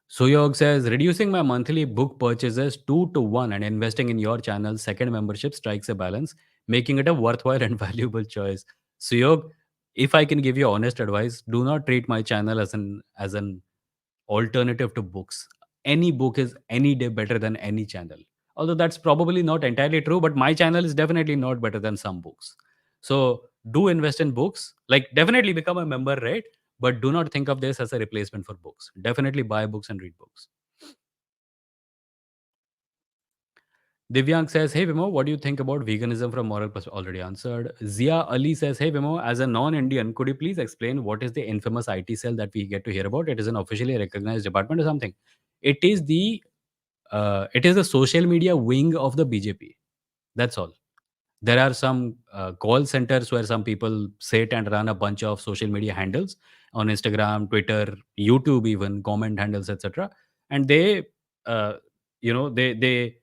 Suyog says, reducing my monthly book purchases 2 to 1 and investing in your channel's second membership strikes a balance, making it a worthwhile and valuable choice. Suyog, if I can give you honest advice, do not treat my channel as an alternative to books. Any book is any day better than any channel. Although that's probably not entirely true, but my channel is definitely not better than some books. So do invest in books. Like definitely become a member, right? But do not think of this as a replacement for books. Definitely buy books and read books. Divyang says, hey Vimo, what do you think about veganism from moral perspective? Already answered. Zia Ali says, hey Vimo, as a non-Indian, could you please explain what is the infamous IT cell that we get to hear about? It is an officially recognized department or something. It is the social media wing of the BJP. That's all. There are some call centers where some people sit and run a bunch of social media handles on Instagram, Twitter, YouTube, even comment handles, etc. And they, uh, they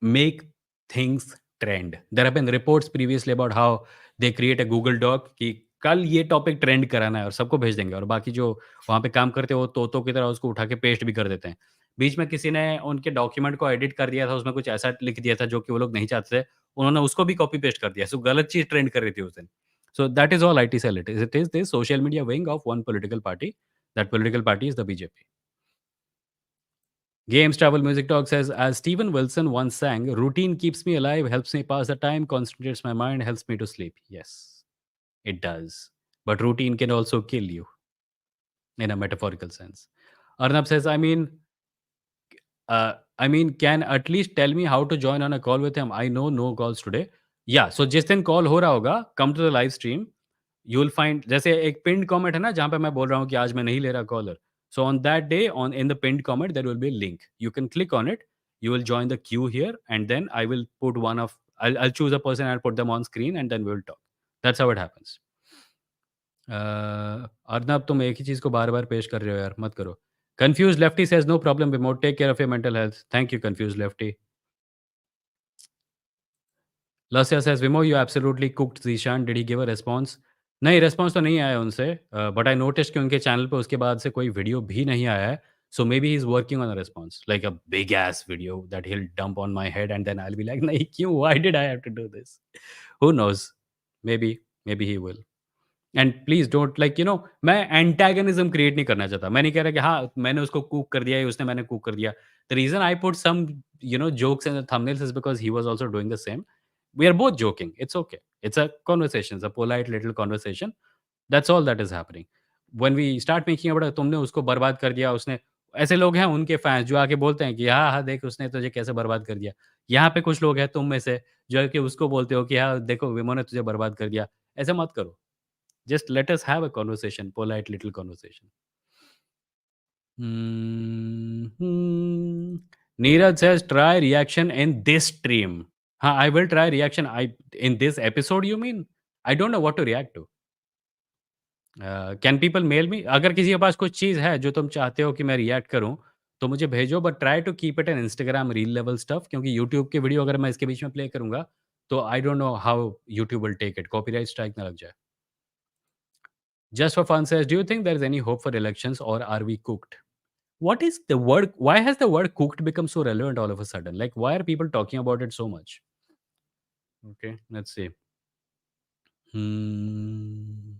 make things trend. There have been reports previously about how they create a Google Doc कि कल ये topic trend कराना है और सबको भेज देंगे और बाकी जो वहाँ पे काम करते हैं वो तोतों की तरह उसको उठा के पेस्ट भी कर देते हैं। बीच में किसी ने उनके डॉक्यूमेंट को एडिट कर दिया था, उसमें कुछ ऐसा लिख दिया था जो कि वो लोग नहीं चाहते थे। उन्होंने उसको भी कॉपी पेस्ट कर दिया। सो गलत चीज़ ट्रेंड कर रही थी उस दिन। So that is all IT cell it is this social media wing of one political party. That political party is the BJP. Games Travel Music Talk says, as Stephen Wilson once sang, routine keeps me alive, helps me pass the time, concentrates my mind, helps me to sleep. Yes, it does. But routine can also kill you in a metaphorical sense. Arnab says, can at least tell me how to join on a call with him. I know no calls today. Yeah, so जिस दिन call हो रहा होगा, come to the live stream. You will find जैसे एक pinned comment है ना जहाँ पे मैं बोल रहा हूँ कि आज मैं नहीं ले रहा caller so on that day on in the pinned comment there will be link you can click on it you will join the queue here and then I will put one of I'll choose a person and put them on screen and then we will talk. That's how it happens. Arnab तुम एक ही चीज को बार बार पेश कर रहे हो यार मत करो. Confused Lefty says no problem Vimoh, take care of your mental health. Thank you Confused Lefty. Lasya says, Vimo, you absolutely cooked Zishan. Did he give a response? नहीं रिस्पॉन्स तो नहीं आया उनसे बट आई नोटिस कि उनके channel पे उसके बाद से कोई वीडियो भी नहीं आया है so maybe he is working on a response like a big S video that he will dump on my head and then I will be like नहीं क्यों why did I have to do this who knows maybe he will and please don't like मैं antagonism create नहीं करना चाहता मैं नहीं कह रहा कि हाँ मैंने उसको कुक कर दिया या उसने मैंने कुक कर दिया the reason I put some jokes in the thumbnails is because he was also doing the same. We are both joking. It's okay. It's a conversation. It's a polite little conversation. That's all that is happening. When we start making about तुमने उसको बर्बाद कर दिया उसने ऐसे लोग हैं उनके फैंस जो आके बोलते हैं कि हाँ हाँ देख उसने तुझे कैसे बर्बाद कर दिया यहाँ पे कुछ लोग हैं तुम में से जो है कि उसको बोलते हो कि हाँ देखो विमो ने तुझे बर्बाद कर दिया ऐसे मत करो just let us have a conversation polite little conversation. Hmm. Neeraj says try reaction in this stream. हाँ, I will try reaction. I in this episode you mean? I don't know what to react to. Can people mail me? अगर किसी के पास कुछ चीज़ है जो तुम चाहते हो कि मैं रिएक्ट करूँ, तो मुझे भेजो but try to keep it an Instagram reel level stuff क्योंकि यूट्यूब की वीडियो अगर मैं इसके बीच में प्ले करूँगा, तो I don't know how YouTube will take it, copyright strike ना लग जाए. Just for fun says, do you think there is any hope for elections or are we cooked? What is the word? Why has the word cooked become so relevant all of a sudden? Like, why are people talking about it so much? Okay, let's see. Hmm.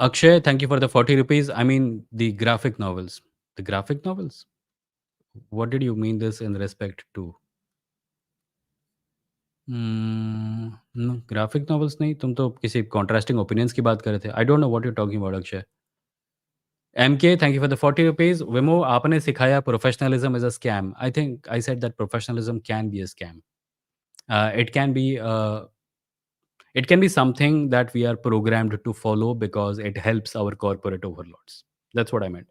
Akshay, thank you for the 40 rupees. I mean, the graphic novels. The graphic novels? What did you mean this in respect to? No, graphic novels नहीं, तुम तो किसी contrasting opinions की बात कर रहे थे। I don't know what you are talking about Akshay. MK, thank you for the 40 rupees. विमो, आपने सिखाया professionalism is a scam. I think I said that professionalism can be a scam. It can be it can be something that we are programmed to follow because it helps our corporate overlords. That's what I meant.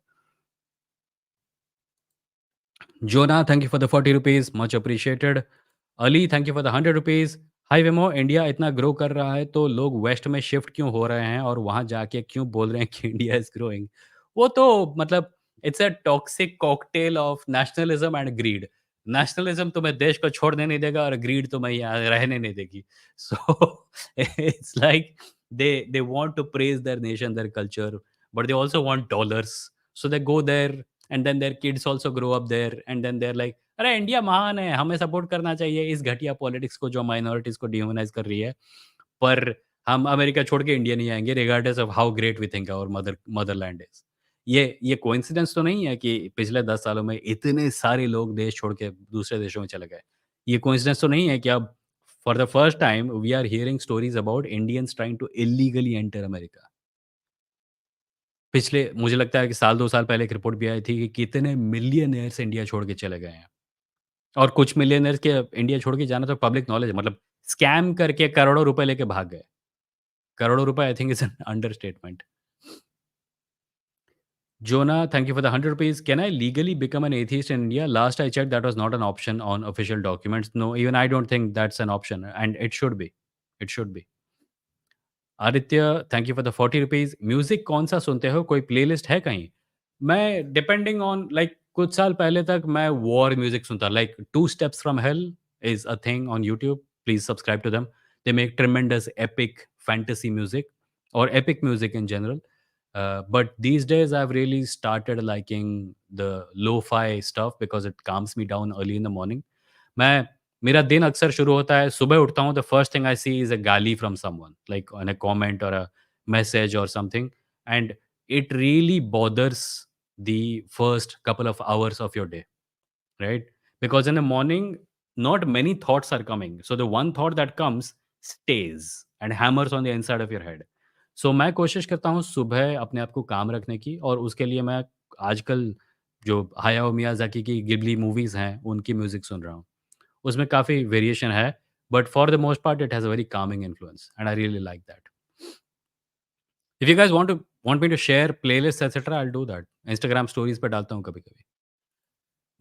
Jonah, thank you for the 40 rupees. Much appreciated. Ali, thank you for the 100 rupees. हाय विमो, India इतना grow कर रहा है तो लोग waste में shift क्यों हो रहे हैं और वहां जाके क्यों बोल रहे हैं कि इंडिया इज ग्रोइंग? वो तो मतलब it's a toxic cocktail of nationalism and greed. Nationalism तुम्हें देश को छोड़ने नहीं देगा और ग्रीड तुम्हें यहाँ रहने नहीं देगी। So it's like they want to praise their nation, their culture, but they also want dollars. So they go there and then their kids also grow up there and then they're like, अरे India महान है, हमें support करना चाहिए इस घटिया politics को जो माइनॉरिटीज़ को डिह्यूमनाइज़ कर रही है। पर हम अमेरिका छोड़ के इंडिया नहीं आएँगे regardless of how great we think our motherland is. ये कोइंसिडेंस तो नहीं है कि पिछले 10 सालों में इतने सारे लोग देश छोड़ के दूसरे देशों में चले गए। ये कोइंसिडेंस तो नहीं है कि अब for the first time we are hearing stories about Indians trying to illegally enter America. पिछले मुझे लगता है कि साल 2 साल पहले एक रिपोर्ट भी आई थी कि कितने मिलियनेयर्स इंडिया छोड़ के चले गए हैं। और कुछ मिलियनेयर्स के इंडिया छोड़ के जाना तो पब्लिक नॉलेज है, मतलब स्कैम करके करोड़ों रुपए लेके भाग गए। करोड़ों रुपए I think is an understatement. Jonah, thank you for the 100 rupees. Can I legally become an atheist in India? Last I checked, that was not an option on official documents. No, even I don't think that's an option, and it should be. It should be. Aditya, thank you for the 40 rupees. Music कौन-सा सुनते हो? कोई playlist है कहीं? मैं depending on like कुछ साल पहले तक मैं वॉर म्यूज़िक सुनता, like two steps from hell is a thing on YouTube, please subscribe to them. They make tremendous epic fantasy music और epic music in general. But these days I've really started liking the lo-fi stuff because it calms me down early in the morning. मैं मेरा दिन अक्सर शुरू होता है, सुबह उठता हूँ, the first thing I see is a गाली from someone, like on a comment और अ मैसेज और something, and it really bothers the first couple of hours of your day, right? Because in the morning, not many thoughts are coming. So the one thought that comes stays and hammers on the inside of your head. So मैं कोशिश करता हूँ सुबह अपने आप को काम रखने की, और उसके लिए मैं आजकल जो हायाओ मियाज़ाकी की गिबली मूवीज़ हैं, उनकी म्यूज़िक सुन रहा हूँ। उसमें काफ़ी वेरिएशन है, but for the most part it has a very calming influence and I really like that. If you guys want me to share playlist etcetera, I will do that. Instagram stories पे डालता हूँ कभी-कभी।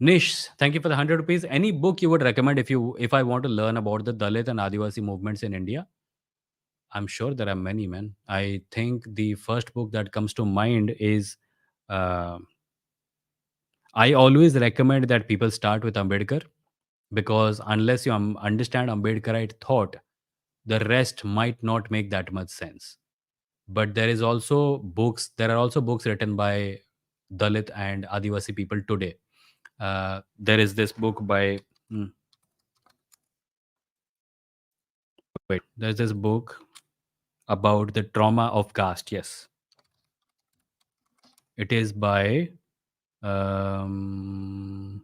Nish, thank you for the 100 rupees. Any book you would recommend if I want to learn about the Dalit and Adivasi movements in India? I'm sure there are many, man. I think the first book that comes to mind is uh, I always recommend that people start with Ambedkar, because unless you understand Ambedkarite thought, the rest might not make that much sense. But there are also books written by Dalit and Adivasi people today. There is this book by hmm, wait, there's this book about the trauma of caste. Yes, it is by um,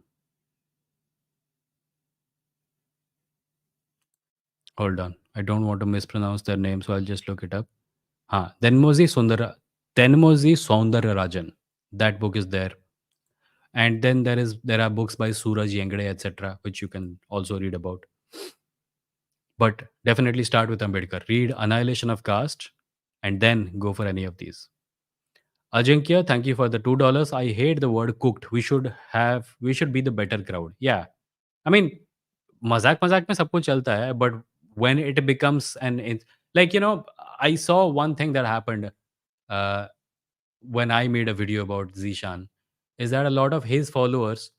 hold on, I don't want to mispronounce their name, so I'll just look it up. Tenmozi Soundararajan. That book is there. And then there are books by Suraj Yengde, etc., which you can also read about. But definitely start with Ambedkar. Read Annihilation of Caste and then go for any of these. Ajinkya, thank you for the $2. I hate the word cooked. We should be the better crowd. Yeah. I mean, मज़ाक-मज़ाक में सब कुछ चलता है, but when it becomes like, I saw one thing that happened uh, when I made a video about Zishan, is that a lot of his followers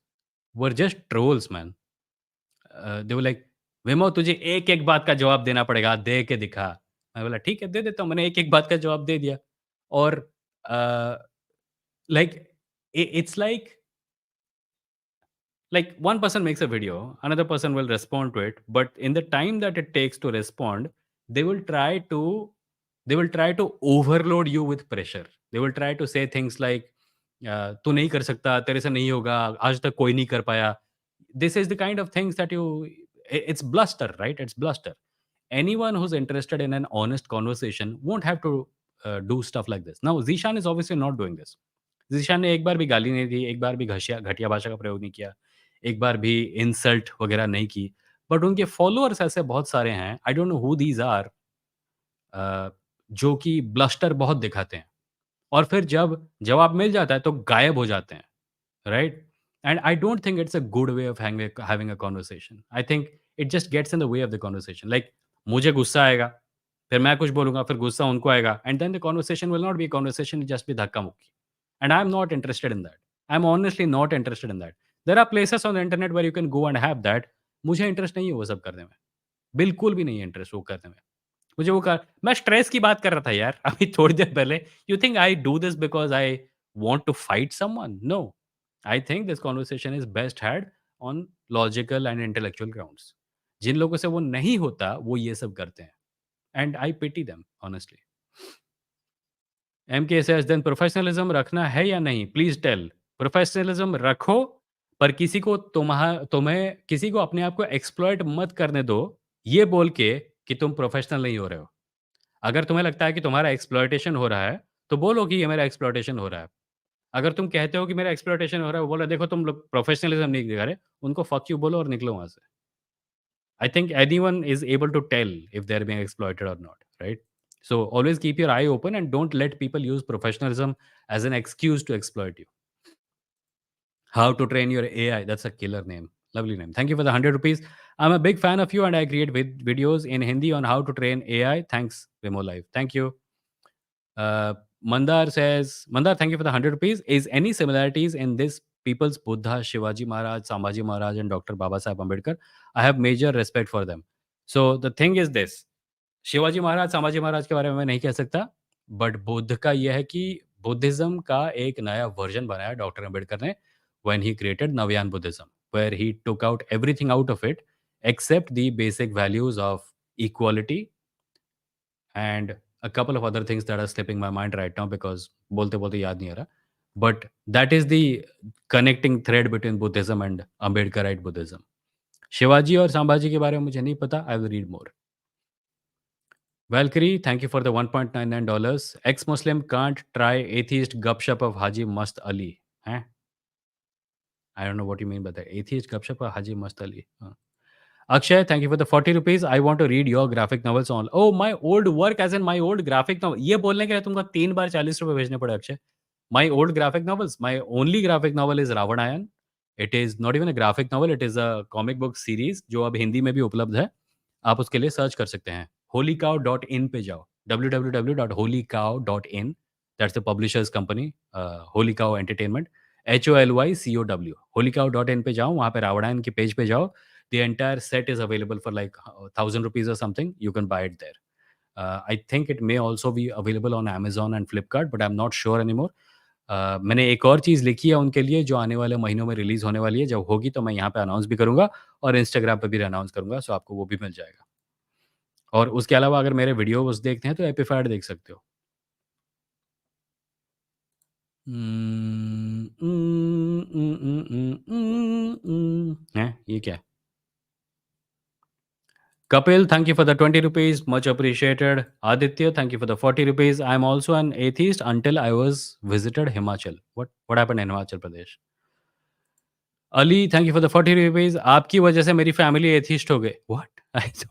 were just trolls, man. They were like, "विमो, तुझे एक-एक बात का जवाब देना पड़ेगा, दे के दिखा।" मैं बोला, "ठीक है, दे देता हूँ।" मैंने एक-एक बात का जवाब दे दिया, और अ, like it's like one person makes a video, another person will respond to it, but in the time that it takes to respond, they will try to They will try to overload you with pressure. They will try to say things like, "तू नहीं कर सकता, तेरे से नहीं होगा, आज तक कोई नहीं कर पाया." This is the kind of things that it's bluster, right? It's bluster. Anyone who's interested in an honest conversation won't have to do stuff like this. Now, Zishan is obviously not doing this. Zishan ने एक बार भी गाली नहीं दी, एक बार भी घटिया घटिया भाषा का प्रयोग नहीं किया, एक बार भी इंसल्ट वगैरह नहीं की। बट उनके फॉलोअर्स ऐसे बहुत सारे हैं, I don't know who these are, जो कि ब्लस्टर बहुत दिखाते हैं और फिर जब जवाब मिल जाता है तो गायब हो जाते हैं। Right? And I don't think it's a good way of having a conversation. I think it just gets in the way of the conversation. Like, मुझे गुस्सा आएगा, फिर मैं कुछ बोलूँगा, फिर गुस्सा उनको आएगा, and then the conversation will not be a conversation, it just be धक्का-मुक्की. And I'm not interested in that. I'm honestly not interested in that. There are places on the internet where you can go and have that. मुझे interest नहीं है वो सब करने में। बिल्कुल भी नहीं है इंटरेस्ट वो करने में। मुझे वो कर मैं स्ट्रेस की बात कर रहा था यार अभी थोड़ी देर पहले। You think I do this because I want to fight someone? No. I think this conversation is best had on logical and intellectual grounds. जिन लोगों से वो नहीं होता, वो ये सब करते हैं and I pity them honestly. MK says then professionalism रखना है या नहीं? Please tell. प्रोफेशनलिज्म रखो, पर किसी को तुम्हें किसी को अपने आप को एक्सप्लॉइट मत करने दो, ये बोल के कि तुम प्रोफेशनल नहीं हो रहे हो। अगर तुम्हें लगता है कि तुम्हारा एक्सप्लॉइटेशन हो रहा है, तो बोलो कि ये मेरा एक्सप्लॉइटेशन हो रहा है। अगर तुम कहते हो कि मेरा एक्सप्लॉइटेशन हो रहा है, वो बोला देखो तुम लोग प्रोफेशनलिज्म नहीं दिखा रहे, उनको फक यू बोलो और निकलो वहाँ से। I think anyone is able to tell if they're being exploited or not, right? So always keep your eye open and don't let people use professionalism as an excuse to exploit you. How to train your AI. That's a killer name. Lovely name. Thank you for the 100 rupees. I'm a big fan of you and I create videos in Hindi on how to train AI. Thanks, Vimoh Live. Thank you. Mandar says, Mandar, thank you for the 100 rupees. Is any similarities in this people's Buddha, Shivaji Maharaj, Sambhaji Maharaj, and Dr. Baba Sahib Ambedkar? I have major respect for them. So the thing is this, Shivaji Maharaj, Sambhaji Maharaj के बारे में मैं नहीं कह सकता, but Buddha का यह है कि बुद्धिज़्म का एक नया वर्ज़न बनाया डॉक्टर अम्बेडकर ने when he created Navayana Buddhism, where he took out everything out of it except the basic values of equality and a couple of other things that are slipping my mind right now because बोलते-बोलते याद नहीं आ रहा. But that is the connecting thread between Buddhism and Ambedkarite Buddhism. Shivaji और संभाजी के बारे में मुझे नहीं पता. I will read more. Valkyrie, thank you for the $1.99. Ex-Muslim can't try atheist gupshup of Haji Mast Ali. हैं? I don't know what you mean by that. Atheist gupshup of Haji Mast Ali. Akshay, thank you for the 40 rupees. I want to read your graphic novels on. Oh, my old work as in my old graphic novel. ये बोलने के लिए तुमको 3 बार 40 रुपए भेजने पड़े Akshay. My old graphic novels. My only graphic novel is Ravanayan. It is not even a graphic novel. It is a comic book series जो अब हिंदी में भी उपलब्ध है. आप उसके लिए सर्च कर सकते हैं. holycow.in पे जाओ. www.holycow.in. That's the publisher's company. Holy Cow Entertainment. HOLYCOW. holycow.in पे जाओ. वहाँ पे रावणायन की पेज पे जाओ. The entire set is available for like 1,000 rupees or something. You can buy it there. I think it may also be available on Amazon and Flipkart, but I'm not sure anymore. मैंने एक और चीज़ लिखी है उनके लिए जो आने वाले महीनों में रिलीज़ होने वाली है. जब होगी तो मैं यहाँ पे अनाउंस भी करूँगा और इंस्टाग्राम पे भी अनाउंस करूँगा, सो आपको वो भी मिल जाएगा. और उसके अलावा अगर मेरे वीडियोज़ देखते हैं तो एपिफाइड देख सकते हो. हैं? ये क्या है? Kapil, thank you for the 20 rupees. Much appreciated. Aditya, thank you for the 40 rupees. I'm also an atheist until I was visited Himachal. What happened in Himachal Pradesh? Ali, thank you for the 40 rupees. आपकी वजह से मेरी family atheist हो गई. What?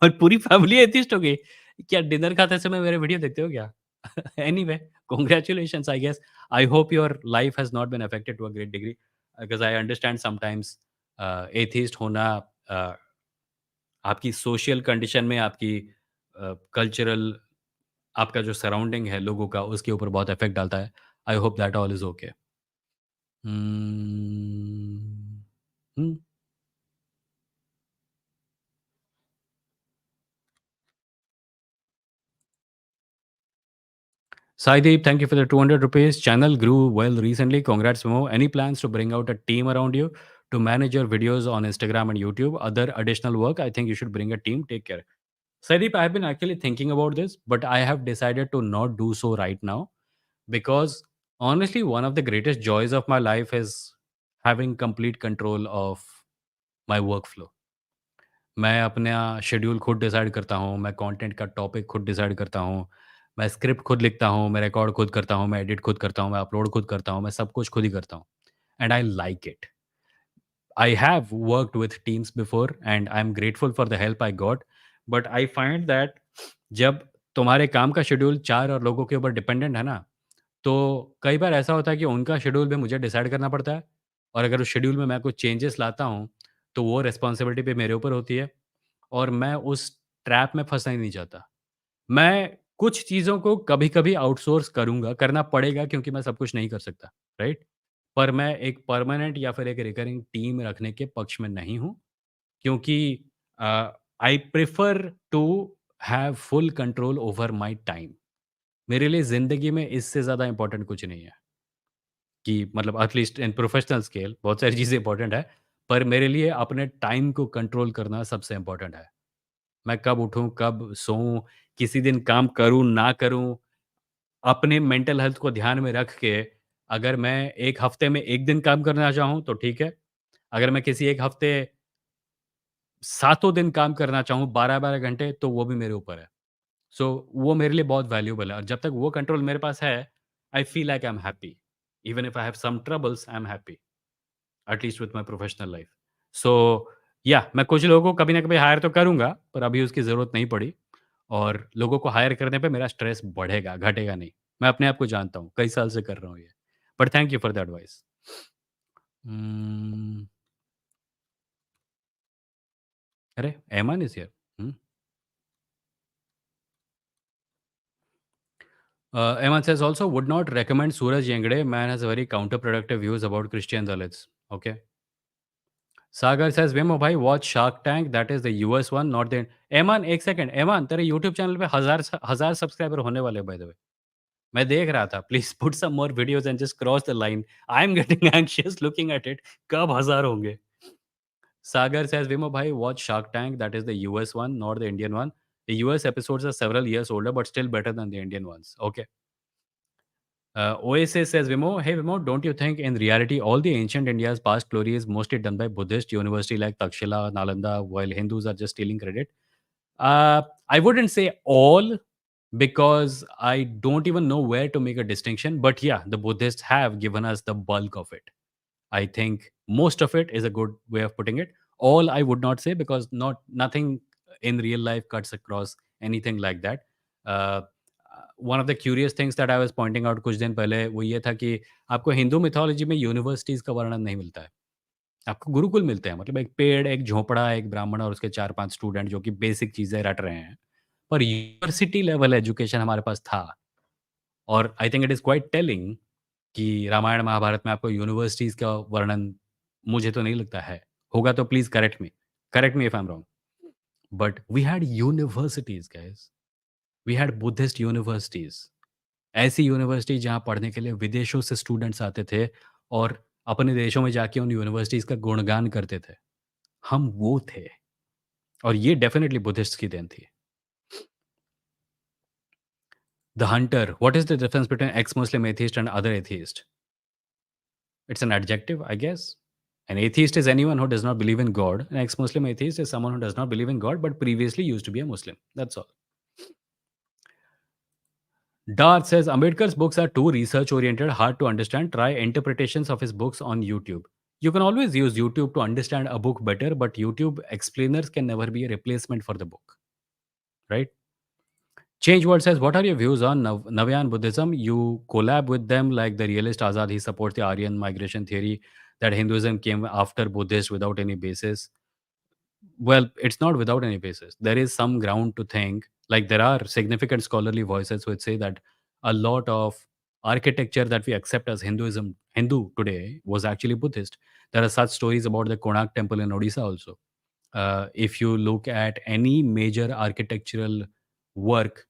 और पूरी family atheist हो गई. क्या डिनर खाते समय मेरे वीडियो देखते हो क्या? Anyway, congratulations, I guess. I hope your life has not been affected to a great degree because I understand sometimes atheist होना आपकी सोशल कंडीशन में आपकी कल्चरल आपका जो सराउंडिंग है लोगों का उसके ऊपर बहुत इफेक्ट डालता है. I hope that all is okay. Saideep, thank you for the 200 rupees. Channel grew well recently. Congrats, Vimoh. Any plans to bring out a team around you to manage your videos on Instagram and YouTube? Other additional work? I think you should bring a team. Take care. Sadeep, I have been actually thinking about this, but I have decided to not do so right now because honestly, one of the greatest joys of my life is having complete control of my workflow. मैं अपना schedule खुद decide करता हूँ, मैं content का topic खुद decide करता हूँ, मैं स्क्रिप्ट खुद लिखता हूँ, मैं रिकॉर्ड खुद करता हूँ, मैं एडिट खुद करता हूँ, मैं अपलोड खुद करता हूँ, मैं सब कुछ खुद ही करता हूँ and I like it. I have worked with teams before and I'm grateful for the help I got. But I find that जब तुम्हारे काम का शेड्यूल 4 और लोगों के ऊपर डिपेंडेंट है ना, तो कई बार ऐसा होता है कि उनका शेड्यूल भी मुझे डिसाइड करना पड़ता है और अगर उस शेड्यूल में मैं कुछ चेंजेस लाता हूँ, तो वो रिस्पॉन्सिबिलिटी भी मेरे ऊपर होती है और मैं उस ट्रैप में फँसना ही नहीं चाहता। मैं कुछ चीज़ों को कभी-कभी आउटसोर्स करूँगा, करना पड़ेगा क्योंकि मैं सब कुछ नहीं कर सकता, राइट? पर मैं एक परमानेंट या फिर एक रिकरिंग टीम रखने के पक्ष में नहीं हूँ क्योंकि I prefer to have full control over my time. मेरे लिए ज़िंदगी में इससे ज़्यादा इम्पोर्टेंट कुछ नहीं है कि मतलब एटलीस्ट इन प्रोफेशनल स्केल बहुत सारी चीज़ें इम्पोर्टेंट है, पर मेरे लिए अपने टाइम को कंट्रोल करना सबसे इम्पोर्टेंट है। मैं कब उठूँ, कब सोऊँ, किसी दिन काम करूँ, ना करूँ, अपने मेंटल हेल्थ को ध्यान में रख के अगर मैं 1 हफ्ते में 1 दिन काम करना चाहूँ तो ठीक है। अगर मैं किसी 1 हफ्ते सातों दिन काम करना चाहूँ 12-12 घंटे तो वो भी मेरे ऊपर है। सो वो मेरे लिए बहुत वैल्यूएबल है और जब तक वो कंट्रोल मेरे पास है, I feel like I am happy. Even if I have some troubles I am happy, at least with my professional life. So या मैं कुछ लोगों को कभी ना कभी हायर तो करूँगा, पर अभी उसकी ज़रूरत नहीं पड़ी और लोगों को हायर करने पे मेरा स्ट्रेस बढ़ेगा, घटेगा नहीं। मैं अपने आप को जानता हूँ, कई साल से कर रहा हूँ ये। But thank you for the advice. Um, अरे! Eman is here. Hmm. Eman says also would not recommend Suraj Yengde. Man has very counterproductive views about Christian Dalits. Okay. Sagar says Vimoh bhai watch Shark Tank. That is the US one, not the. Eman एक second. Eman तेरे YouTube channel पे हजार subscriber होने वाले by the way. मैं देख रहा था. Please put some more videos and just cross the line. I'm getting anxious looking at it. कब हजार होंगे? Sagar says Vimoh bhai watch Shark Tank. That is the US one, not the Indian one. The US episodes are several years older, but still better than the Indian ones. Okay. Oasis says, Vimo, hey Vimo, don't you think in reality all the ancient India's past glory is mostly done by Buddhist university like Takshila, Nalanda, while Hindus are just stealing credit? I wouldn't say all because I don't even know where to make a distinction. But yeah, the Buddhists have given us the bulk of it. I think most of it is a good way of putting it. All I would not say because not nothing in real life cuts across anything like that. Uh, one of the curious things that I was pointing out कुछ दिन पहले वो ये था कि आपको Hindu mythology में universities का वर्णन नहीं मिलता है। आपको गुरुकुल मिलते हैं मतलब एक पेड़, एक झोंपड़ा, एक ब्राह्मण और उसके 4-5 स्टूडेंट जो कि बेसिक चीज़ें रट रहे हैं। पर यूनिवर्सिटी लेवल एजुकेशन हमारे पास था और I think it is quite telling कि रामायण, महाभारत में आपको यूनिवर्सिटीज़ का वर्णन मुझे तो नहीं लगता है। होगा तो please correct me if I am wrong. But we had universities guys, we had Buddhist universities. ऐसी यूनिवर्सिटी जहाँ पढ़ने के लिए विदेशों से स्टूडेंट्स आते थे और अपने देशों में जाके उन यूनिवर्सिटीज़ का गुणगान करते थे। हम वो थे और ये डेफ़िनिटली बुद्धिस्ट्स की देन थी। The hunter, what is the difference between ex Muslim atheist and other atheist? It's an adjective I guess. An atheist is anyone who does not believe in God. An ex-Muslim atheist is someone who does not believe in God but previously used to be a Muslim. That's all. Darth says Ambedkar's books are too research oriented, hard to understand. Try interpretations of his books on YouTube. You can always use YouTube to understand a book better, but YouTube explainers can never be a replacement for the book, right? Change World says, what are your views on Navayan Buddhism? You collab with them like the realist Azad. He supports the Aryan migration theory that Hinduism came after Buddhist without any basis. Well, it's not without any basis. There is some ground to think, like there are significant scholarly voices which say that a lot of architecture that we accept as Hindu today was actually Buddhist. There are such stories about the Konark temple in Odisha also. If you look at any major architectural work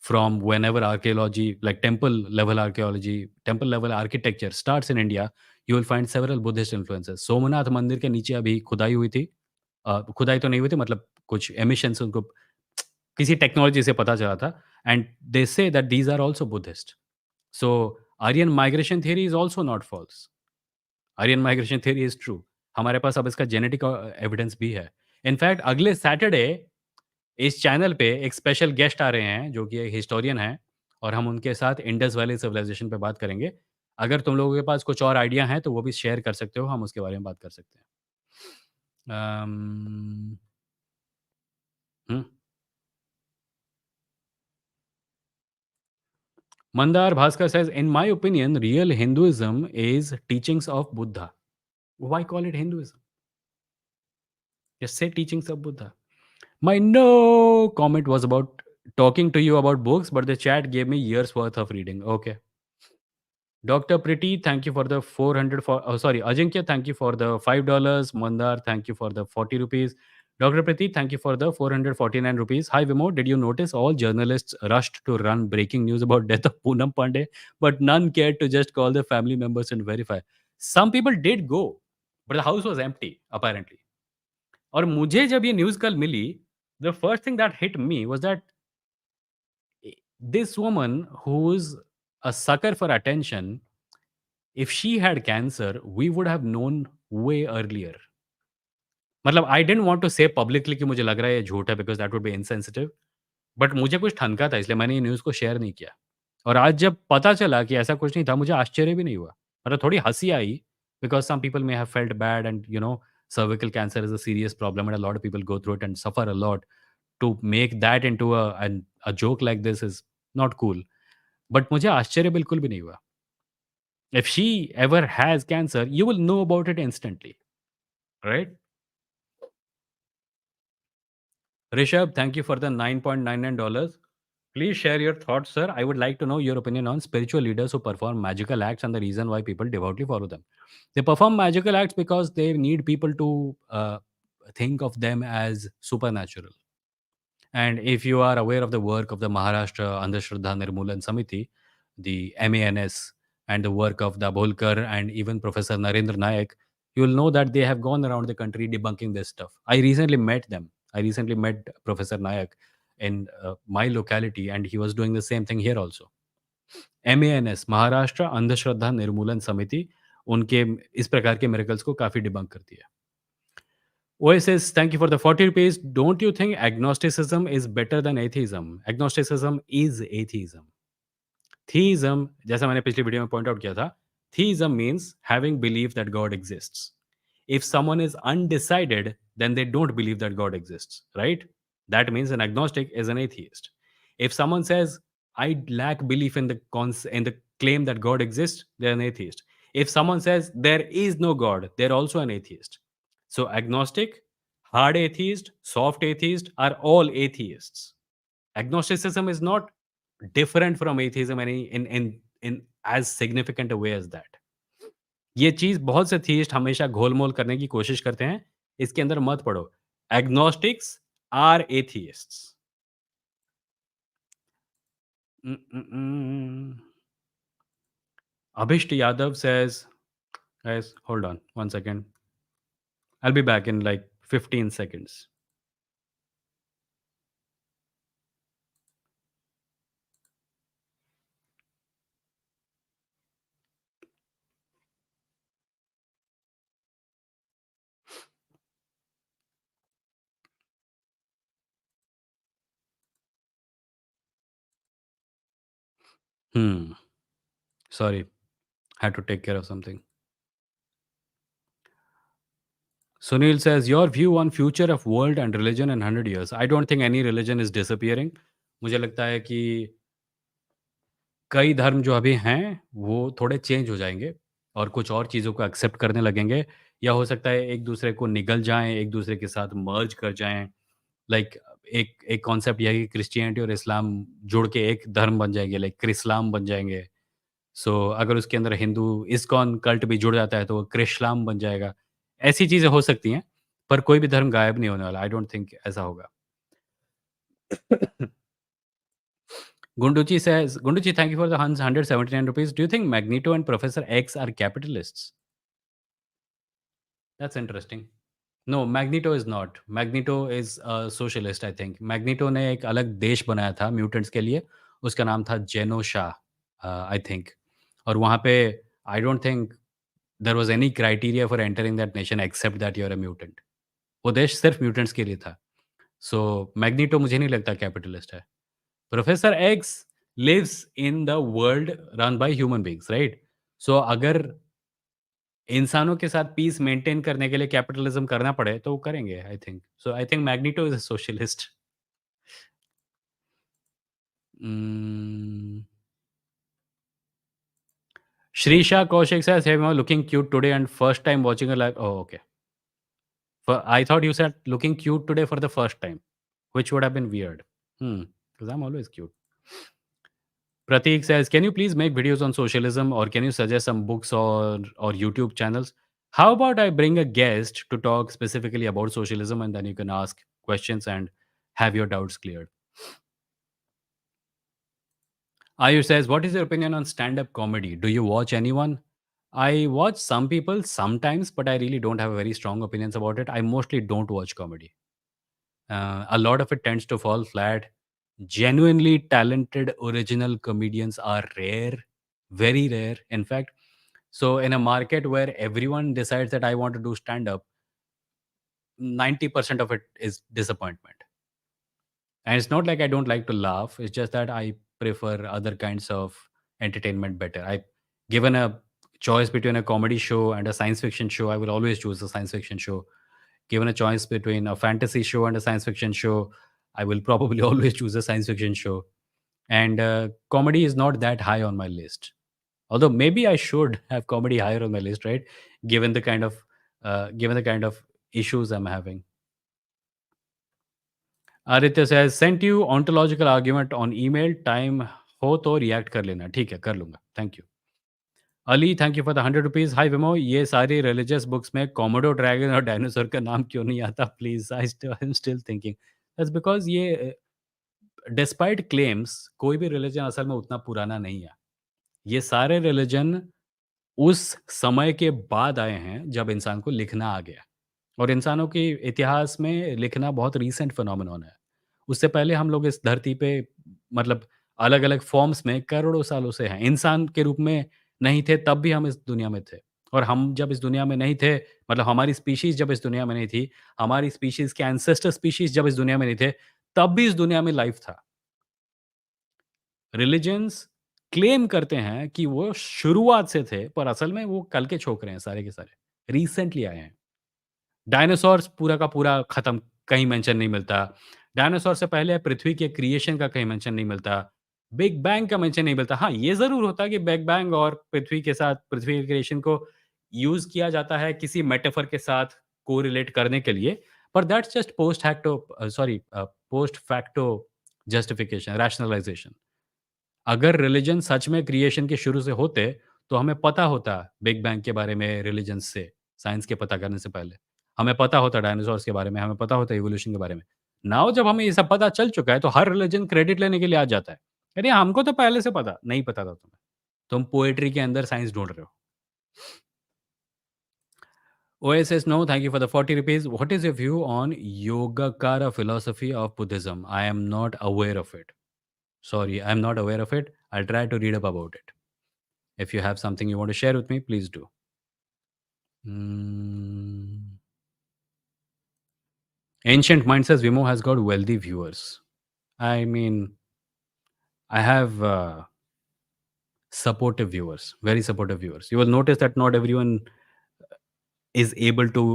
from whenever archaeology, like temple level architecture starts in India, you will find several Buddhist influences. Somnath मंदिर के नीचे अभी खुदाई हुई थी। खुदाई तो नहीं हुई थी मतलब कुछ एमिशंस उनको किसी टेक्नोलॉजी से पता चला था and they say that these are also Buddhist. So Aryan migration theory is also not false. Aryan migration theory is true. हमारे पास अब इसका जेनेटिक एविडेंस भी है। इनफैक्ट अगले सैटरडे इस चैनल पे एक स्पेशल गेस्ट आ रहे हैं जो कि एक हिस्टोरियन हैं और हम उनके साथ इंडस वैली सिविलाइजेशन पे बात करेंगे। अगर तुम लोगों के पास कुछ और आइडिया हैं तो वो भी शेयर कर सकते हो, हम उसके बारे में बात कर सकते हैं। अम, हुँ, Mandar Bhaskar says, "In my opinion, real Hinduism is teachings of Buddha." Why call it Hinduism? Just say teachings of Buddha. My no comment was about talking to you about books, but the chat gave me years worth of reading. Okay. Dr. Pretty, thank you for the 400 for oh sorry, Ajinkya, thank you for the $5. Mandar, thank you for the 40 rupees. Dr. Pretty, thank you for the 449 rupees. Hi Vimoh, did you notice all journalists rushed to run breaking news about death of Poonam Pandey, but none cared to just call their family members and verify. Some people did go, but the house was empty, apparently. और मुझे जब ये news कल मिली, the first thing that hit me was that this woman who's a sucker for attention, if she had cancer, we would have known way earlier. मतलब I didn't want to से publicly कि मुझे लग रहा है ये झूठ है because that would be insensitive, but मुझे कुछ ठनका था इसलिए मैंने ये न्यूज़ को शेयर नहीं किया। और आज जब पता चला कि ऐसा कुछ नहीं था, मुझे आश्चर्य भी नहीं हुआ। मतलब थोड़ी हँसी आई because some people may have felt bad and cervical cancer is a serious problem and a lot of people go through it and suffer a lot. To make that into a joke like this is not cool. But मुझे आश्चर्य बिल्कुल भी नहीं हुआ। If she ever has cancer, you will know about it instantly, right? Rishabh, thank you for the $9.99. Please share your thoughts, sir. I would like to know your opinion on spiritual leaders who perform magical acts and the reason why people devoutly follow them. They perform magical acts because they need people to think of them as supernatural. And if you are aware of the work of the Maharashtra Andhashraddha Nirmulan Samiti, the MANS, and the work of Dabholkar and even Professor Narendra Nayak, you will know that they have gone around the country debunking this stuff. I recently met them. I recently met Professor Nayak in my locality, and he was doing the same thing here also. MANS, Maharashtra अंधश्रद्धा निर्मूलन समिति, उनके इस प्रकार के miracles को काफ़ी debunk करती है। OA says, thank you for the 40 rupees. Don't you think agnosticism is better than atheism? Agnosticism is atheism. Theism, जैसा मैंने पिछली वीडियो में पॉइंट आउट किया था, theism means having belief that God exists. If someone is undecided, then they don't believe that God exists, right? That means an agnostic is an atheist. If someone says, I lack belief in in the claim that God exists, they're an atheist. If someone says there is no God, they're also an atheist. So agnostic, hard atheist, soft atheist are all atheists. Agnosticism is not different from atheism in as significant a way as that. ये चीज़ बहुत से थीइस्ट हमेशा घोल-मोल करने की कोशिश करते हैं, इसके अंदर मत पड़ो। Agnostics are atheists. Abhisht Yadav says, guys, hold on 1 second. I'll be back in like 15 seconds. Hmm. Sorry, had to take care of something. Sunil says, your view on future of world and religion in 100 years. I don't think any religion is disappearing. मुझे लगता है कि कई धर्म जो अभी हैं, वो थोड़े चेंज हो जाएँगे और कुछ और चीज़ों को एक्सेप्ट करने लगेंगे या हो सकता है एक-दूसरे को निगल जाएँ, एक-दूसरे के साथ मर्ज कर जाएँ। लाइक एक एक कॉन्सेप्ट ये है कि क्रिश्चियनिटी और इस्लाम जुड़ के एक धर्म बन जाएँगे, लाइक क्रिस्लाम बन जाएँगे। सो अगर उसके अंदर हिंदू इस्कॉन कल्ट भी जुड़ जाता है, तो वो क्रिश्लाम बन जाएगा। ऐसी चीज़ें हो सकती हैं, पर कोई भी धर्म गायब नहीं होने वाला। आई डोंट थिंक ऐसा होगा। Gunduchi says, Gunduchi, thank you for the 179 rupees. Do you think Magneto and Professor X are capitalists? That's interesting. No, Magneto is not. Magneto is socialist I think. Magneto ने एक अलग देश बनाया था mutants के लिए, उसका नाम था जेनोशा आई थिंक। और वहाँ पे I don't think there was any criteria for entering that nation except that you are a mutant. वो देश सिर्फ़ म्यूटेंट्स के लिए था। सो मैग्नीटो मुझे नहीं लगता कैपिटलिस्ट है। Professor X lives in the world run by human beings, right? So अगर इंसानों के साथ पीस मेंटेन करने के लिए कैपिटलिज़्म करना पड़े, तो वो करेंगे I think. So I think magneto is a socialist. Mm, Shrisha Kaushik says, "Hey, Vimoh, looking cute today and first time watching a live." Oh, okay. I thought you said looking cute today for the first time, which would have been weird. Because I'm always cute. Prateek says, "Can you please make videos on socialism, or can you suggest some books or YouTube channels? How about I bring a guest to talk specifically about socialism, and then you can ask questions and have your doubts cleared." Ayush says, "What is your opinion on stand-up comedy? Do you watch anyone?" I watch some people sometimes, but I really don't have very strong opinions about it. I mostly don't watch comedy. A lot of it tends to fall flat. Genuinely talented original comedians are rare, very rare, in fact. So, in a market where everyone decides that I want to do stand-up, 90% of it is disappointment. And it's not like I don't like to laugh. It's just that I prefer other kinds of entertainment better. Given a choice between a comedy show and a science fiction show, I will always choose a science fiction show. Given a choice between a fantasy show and a science fiction show, I will probably always choose a science fiction show. And comedy is not that high on my list. Although maybe I should have comedy higher on my list, right? Given the kind of given the kind of issues I'm having. Aditya says sent you ontological argument on email time हो तो react कर लेना ठीक है कर लूंगा thank you Ali thank you for the 100 rupees hi Vimo ये सारी रिलीजियस बुक्स में कोमोडो ड्रैगन और डायनासोर का नाम क्यों नहीं आता please I am still thinking that's because ये डिस्पाइट क्लेम्स कोई भी रिलीजन असल में उतना पुराना नहीं है ये सारे रिलीजन उस समय के बाद आए हैं जब इंसान को लिखना आ गया और इंसानों के इतिहास में लिखना बहुत रीसेंट फिनोमेनॉन है। उससे पहले हम लोग इस धरती पे मतलब अलग-अलग फ़ॉर्म्स में करोड़ों सालों से हैं। इंसान के रूप में नहीं थे तब भी हम इस दुनिया में थे और हम जब इस दुनिया में नहीं थे मतलब हमारी स्पीशीज़ जब इस दुनिया में नहीं थी, हमारी स्पीशीज़ के एंसेस्टर स्पीशीज़ जब इस दुनिया में नहीं थे, तब भी इस दुनिया में लाइफ़ था। रिलिजन्स क्लेम करते हैं कि वो शुरुआत से थे, पर असल में वो कल के छोकरे हैं सारे के सारे, रिसेंटली आए हैं। डायनासोर्स पूरा का पूरा खत्म, कहीं मेंशन नहीं मिलता। डायनासोर से पहले पृथ्वी के क्रिएशन का कहीं मेंशन नहीं मिलता। बिग बैंग का मेंशन नहीं मिलता। हाँ, ये ज़रूर होता है कि बिग बैंग और पृथ्वी के साथ पृथ्वी के क्रिएशन को यूज़ किया जाता है किसी मेटाफर के साथ कोरिलेट करने के लिए, पर that's just post facto justification, rationalization. अगर रिलिजन सच में क्रिएशन के शुरू से होते, तो हमें पता होता बिग बैंग के बारे में रिलिजन से, साइंस के पता करने से पहले। हमें पता होता डायनासोर्स के बारे में, हमें पता होता इवोल्यूशन के बारे में। नाउ जब हमें ये सब पता चल चुका है, तो हर रिलिजन क्रेडिट लेने के लिए आ जाता है। अरे! हमको तो पहले से पता, नहीं पता था तुम्हें। तुम पोएट्री के अंदर साइंस ढूँढ रहे हो। OSS no, thank you for the 40 rupees. What is your view on Yogacara philosophy of Buddhism? I am not aware of it. Sorry, I'm not aware of it. I'll try to read up about it. If you have something you want to share with me, please do. Mm. Ancient Mind says Vimo has got wealthy viewers. I mean, I have supportive viewers, very supportive viewers. You will notice that not everyone is able to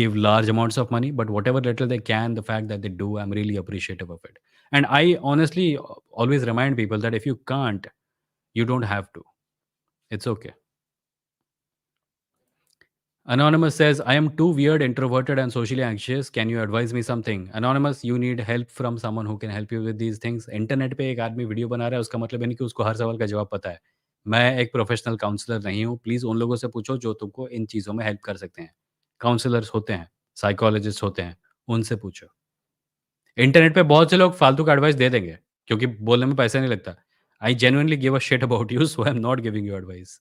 give large amounts of money, but whatever little they can, the fact that they do, I'm really appreciative of it. And I honestly always remind people that if you can't, you don't have to. It's okay. Anonymous says, I am too weird, introverted, and socially anxious. Can you advise me something? Anonymous, you need help from someone who can help you with these things. Internet पे एक आदमी video बना रहा है, उसका मतलब ये नहीं कि उसको हर सवाल का जवाब पता है। मैं एक प्रोफेशनल काउंसलर नहीं हूँ। प्लीज़ उन लोगों से पूछो जो तुमको इन चीज़ों में हेल्प कर सकते हैं। काउंसलर्स होते हैं, साइकोलॉजिस्ट होते हैं, उनसे पूछो। इंटरनेट पे बहुत से लोग फालतू का एडवाइस दे देंगे, क्योंकि बोलने में पैसा नहीं लगता। I genuinely give a shit about you, so I am not giving you advice.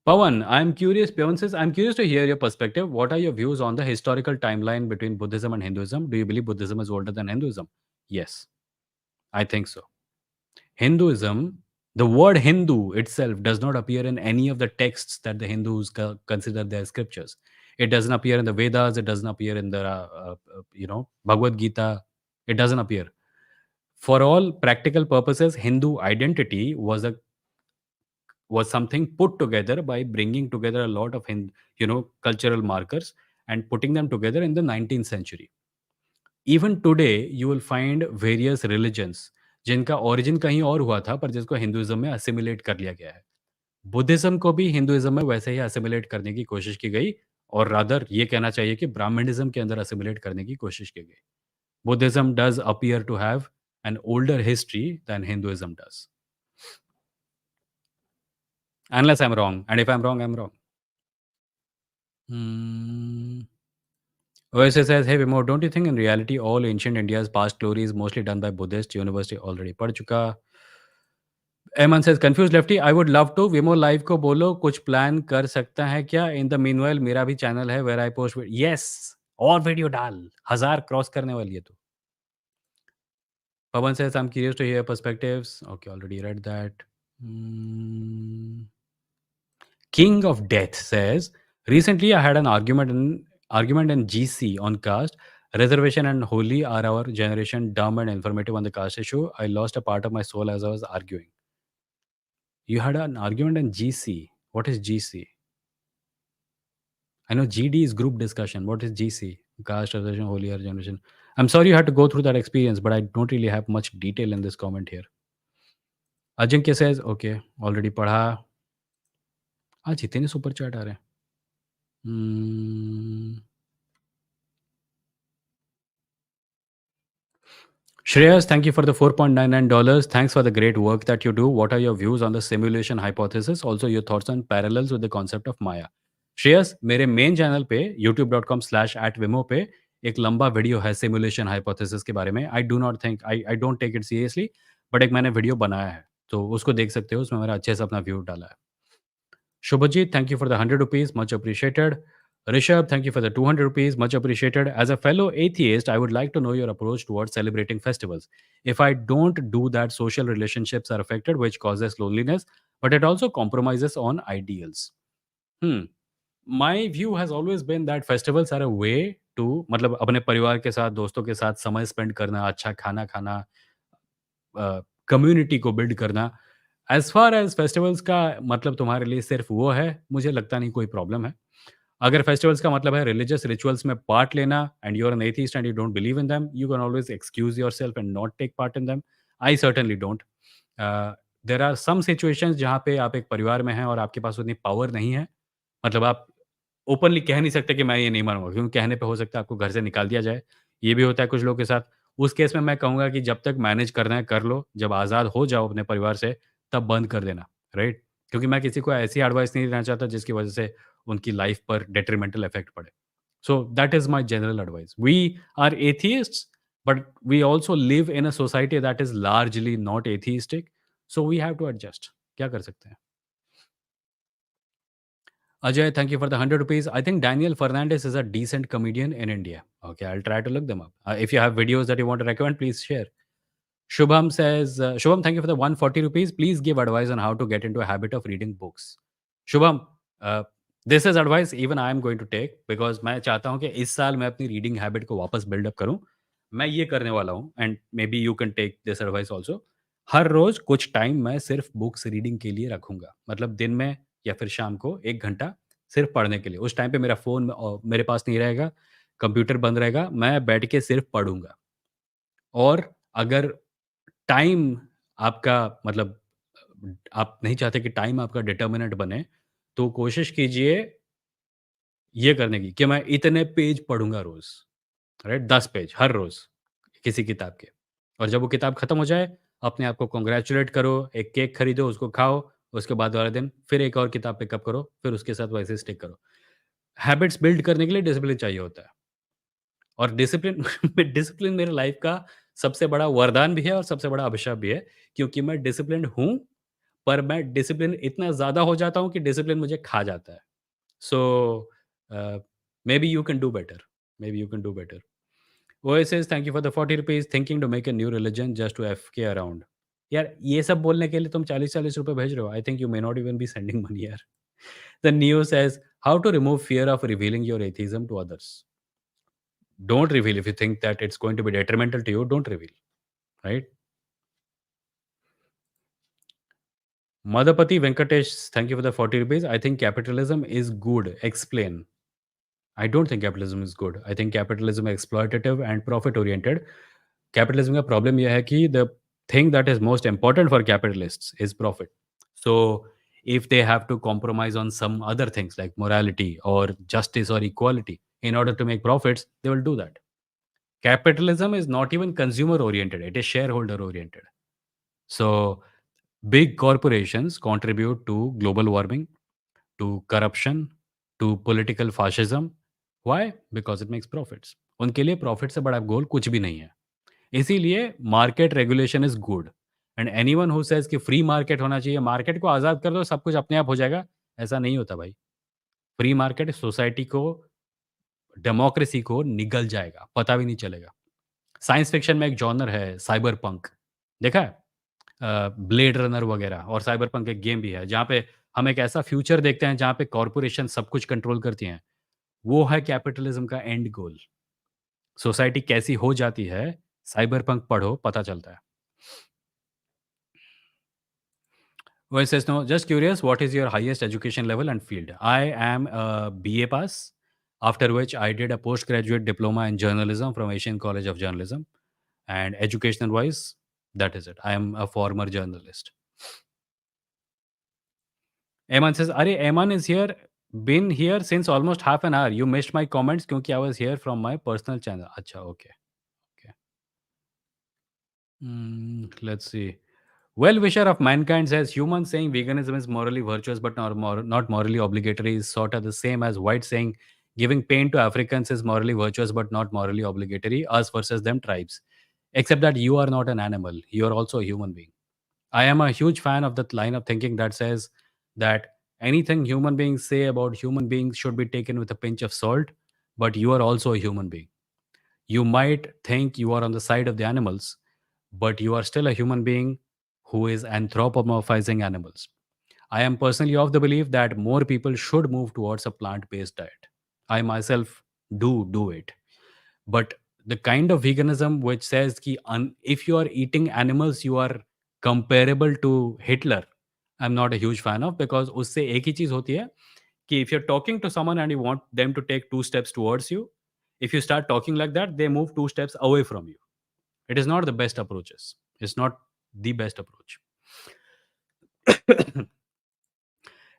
Pawan, I'm curious. Pawan says, I'm curious to hear your perspective. What are your views on the historical timeline between Buddhism and Hinduism? Do you believe Buddhism is older than Hinduism? Yes, I think so. Hinduism, the word Hindu itself does not appear in any of the texts that the Hindus consider their scriptures. It doesn't appear in the Vedas. It doesn't appear in the, Bhagavad Gita. It doesn't appear. For all practical purposes, Hindu identity was something put together by bringing together a lot of cultural markers and putting them together in the 19th century. Even today you will find various religions जिनका origin कहीं और हुआ था पर जिसको Hinduism में assimilate कर लिया गया है। बुद्धिज्म को भी हिंदुइज्म में वैसे ही असिमिलेट करने की कोशिश की गई और रादर ये कहना चाहिए कि ब्राह्मणिज्म के अंदर असिमिलेट करने की कोशिश की गई। Buddhism does appear to have an older history than Hinduism does, unless I am wrong, and if I am wrong I am wrong. OSS says, hey Vimoh, don't you think in reality all ancient India's past glory is mostly done by Buddhist university already पढ़ चुका? Eman says, confused lefty, I would love to. Vimoh live को बोलो कुछ plan कर सकता है क्या? In the meanwhile मेरा भी चैनल है where I post yes और वीडियो डाल 1000 क्रॉस करने वाली है तू. Pawan says, I'm curious to hear perspectives. Okay, already read that. Hmm. King of Death says, recently I had an argument in GC on caste. Reservation and holy are our generation dumb and informative on the caste issue. I lost a part of my soul as I was arguing. You had an argument in GC. What is GC? I know GD is group discussion. What is GC? Caste, reservation, holy or generation. I'm sorry you had to go through that experience, but I don't really have much detail in this comment here. Ajinkya says, okay, already पढ़ा. आज इतने super chat आ रहे हैं. Hmm. Shreyas, thank you for the $4.99. Thanks for the great work that you do. What are your views on the simulation hypothesis? Also, your thoughts on parallels with the concept of Maya. Shreyas, मेरे main channel पे youtube.com/@vimo पे एक लंबा video है simulation hypothesis के बारे में. I do not think I don't take it seriously, but एक मैंने वीडियो बनाया है, तो उसको देख सकते हो. उसमें मैंने अच्छे से अपना व्यू डाला है. Shubhajit, thank you for the 100 rupees, much appreciated. Rishabh, thank you for the 200 rupees, much appreciated. As a fellow atheist, I would like to know your approach towards celebrating festivals. If I don't do that, social relationships are affected, which causes loneliness, but it also compromises on ideals. Hmm. My view has always been that festivals are a way to मतलब अपने परिवार के साथ, दोस्तों के साथ समय spend करना, अच्छा खाना खाना, कम्युनिटी को बिल्ड करना. एज़ फार एज़ फेस्टिवल्स का मतलब तुम्हारे लिए सिर्फ़ वो है, मुझे लगता नहीं कोई प्रॉब्लम है. अगर फेस्टिवल्स का मतलब है रिलीजियस रिचुअल्स में पार्ट लेना and you are an atheist and you don't believe in them, you can always excuse yourself and not take part in them. I certainly don't. There are some situations जहाँ पे आप एक परिवार में हैं और आपके पास उतनी पावर नहीं है. मतलब आप ओपनली कह नहीं सकते कि मैं ये नहीं मानूँगा, क्योंकि कहने पे हो सकता है आपको घर से निकाल दिया जाए. ये भी होता है कुछ लोगों के साथ. उस केस में मैं कहूँगा कि जब तक मैनेज करना है कर लो, जब आज़ाद हो जाओ अपने परिवार से, तब बंद कर देना, राइट? क्योंकि मैं किसी को ऐसी एडवाइस नहीं देना चाहता जिसकी वजह से उनकी लाइफ पर डेट्रिमेंटल इफ़ेक्ट पड़े. So that is my general advice. We are atheists, but we also live in a society that is largely not atheistic, so we have to adjust. क्या कर सकते हैं? Ajay, thank you for the 100 rupees. I think Daniel Fernandez is a decent comedian in India. Okay, I'll try to look them up. If you have videos that you want to recommend, please share. Shubham says, Shubham, thank you for the 140 rupees. Please give advice on how to get into a habit of reading books. Shubham, this is advice even I am going to take because मैं चाहता हूँ कि इस साल मैं अपनी reading habit को वापस बिल्डअप करूँ. मैं ये करने वाला हूँ and may be you can take this advice also. हर रोज़ कुछ टाइम मैं सिर्फ बुक्स रीडिंग के लिए रखूँगा. मतलब दिन में या फिर शाम को 1 घंटा सिर्फ पढ़ने के लिए. उस टाइम पे मेरा फ़ोन मेरे पास नहीं रहेगा, कंप्यूटर बंद रहेगा, मैं बैठ के सिर्फ पढ़ूँगा. और अगर टाइम आपका मतलब आप नहीं चाहते कि टाइम आपका डिटर्मिनेंट बने, तो कोशिश कीजिए ये करने की कि मैं इतने पेज पढ़ूँगा रोज़, राइट? 10 पेज हर रोज़ किसी किताब के. और जब वो किताब खत्म हो जाए, अपने आप को कांग्रेचुलेट करो, एक केक खरीदो, उसको खाओ, उसके बाद वाले दिन फिर एक और किताब पिकअप करो, फिर उसके साथ वैसे स्टिक करो. हैबिट्स बिल्ड करने के लिए डिसिप्लिन चाहिए होता है. और डिसिप्लिन डिसिप्लिन मेरे लाइफ का सबसे बड़ा वरदान भी है और सबसे बड़ा अभिशाप भी है, क्योंकि मैं डिसिप्लिन्ड हूँ, पर मैं डिसिप्लिन इतना ज़्यादा हो जाता हूँ कि डिसिप्लिन मुझे खा जाता है। सो uh, maybe you can do better. Maybe you can do better. OA says thank you for the 40 rupees thinking to make a new religion just to FK around. यार ये सब बोलने के लिए तुम 40-40 रुपए भेज रहे हो. I think you may not even be sending money यार. The Neo says how to remove fear of revealing your atheism to others. Don't reveal if you think that it's going to be detrimental to you. Don't reveal, right? Madhapati Venkatesh, thank you for the 40 rupees. I think capitalism is good. Explain. I don't think capitalism is good. I think capitalism is exploitative and profit oriented. Capitalism का problem यह है कि the thing that is most important for capitalists is profit. So if they have to compromise on some other things like morality or justice or equality in order to make profits, they will do that. Capitalism is not even consumer oriented, it is shareholder oriented. So big corporations contribute to global warming, to corruption, to political fascism. Why? Because it makes profits. उनके लिए profit से बड़ा गोल कुछ भी नहीं है. इसीलिए market regulation is good. And anyone who says कि फ्री मार्केट होना चाहिए, मार्केट को आज़ाद कर दो सब कुछ अपने आप हो जाएगा, ऐसा नहीं होता भाई. फ्री मार्केट सोसाइटी को, डेमोक्रेसी को निगल जाएगा, पता भी नहीं चलेगा. साइंस फिक्शन में एक जॉनर है साइबर पंक, देखा है? ब्लेड रनर वगैरह, और साइबर पंक एक गेम भी है जहाँ पे हम एक ऐसा फ्यूचर देखते हैं जहाँ पे कॉर्पोरेशन सब कुछ कंट्रोल करती हैं. वो है कैपिटलिज्म का एंड गोल. सोसाइटी कैसी हो जाती है, साइबर पंक पढ़ो, पता चलता है. Well, it says, no, just curious, what is your highest education level and field? I am a BA pass, after which I did a postgraduate diploma in journalism from Asian College of Journalism. And educational wise, that is it. I am a former journalist. Eman says, Are, Eman is here, been here since almost half an hour. You missed my comments because I was here from my personal channel. Acha, okay. Okay. Let's see. Well wisher of mankind says humans saying veganism is morally virtuous but not morally obligatory is sort of the same as white saying giving pain to Africans is morally virtuous but not morally obligatory, us versus them tribes. Except that you are not an animal, you are also a human being. I am a huge fan of that line of thinking that says that anything human beings say about human beings should be taken with a pinch of salt, but you are also a human being. You might think you are on the side of the animals, but you are still a human being who is anthropomorphizing animals. I am personally of the belief that more people should move towards a plant based diet. I myself do it. But the kind of veganism which says ki if you are eating animals, you are comparable to Hitler, I'm not a huge fan of, because उससे एक ही चीज होती है कि if you're talking to someone and you want them to take two steps towards you, if you start talking like that, they move two steps away from you. It is not the best approaches. It's not the best approach.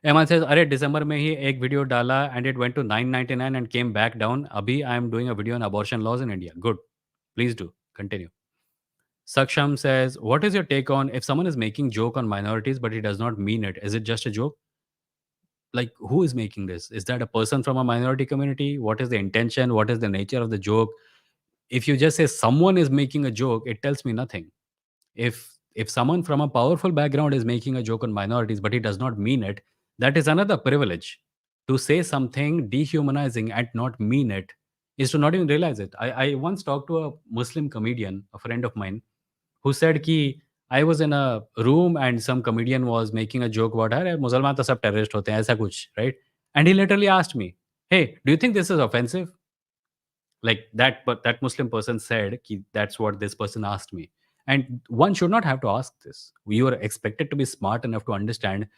Aman says अरे दिसंबर में ही एक video डाला and it went to 999 and came back down. अभी I am doing a video on abortion laws in India. Good. Please do continue. Saksham says, what is your take on if someone is making joke on minorities but he does not mean it? Is it just a joke? Like, who is making this? Is that a person from a minority community? What is the intention? What is the nature of the joke? If you just say someone is making a joke, it tells me nothing. If someone from a powerful background is making a joke on minorities but he does not mean it, that is another privilege. To say something dehumanizing and not mean it is to not even realize it. I once talked to a Muslim comedian, a friend of mine, who said ki I was in a room and some comedian was making a joke about her, Musliman to sab terrorist hote hain, aisa kuch, right? And he literally asked me, hey, do you think this is offensive? Like that, but that Muslim person said ki that's what this person asked me. And one should not have to ask this. You are expected to be smart enough to understand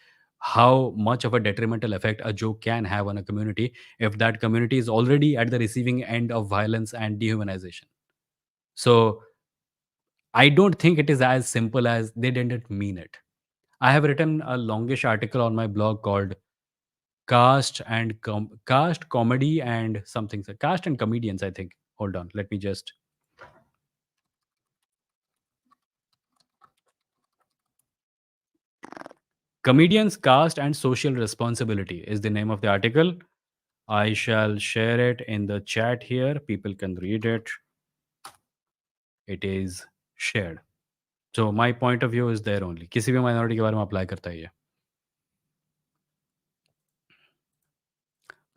how much of a detrimental effect a joke can have on a community if that community is already at the receiving end of violence and dehumanization. So I don't think it is as simple as they didn't mean it. I have written a longish article on my blog called Caste Comedy and something, Caste and Comedians, I think. Hold on, let me just. Comedians, Caste and Social Responsibility is the name of the article. I shall share it in the chat here. People can read it. It is shared. So my point of view is there only, किसी भी minority के बारे में apply करता है ये।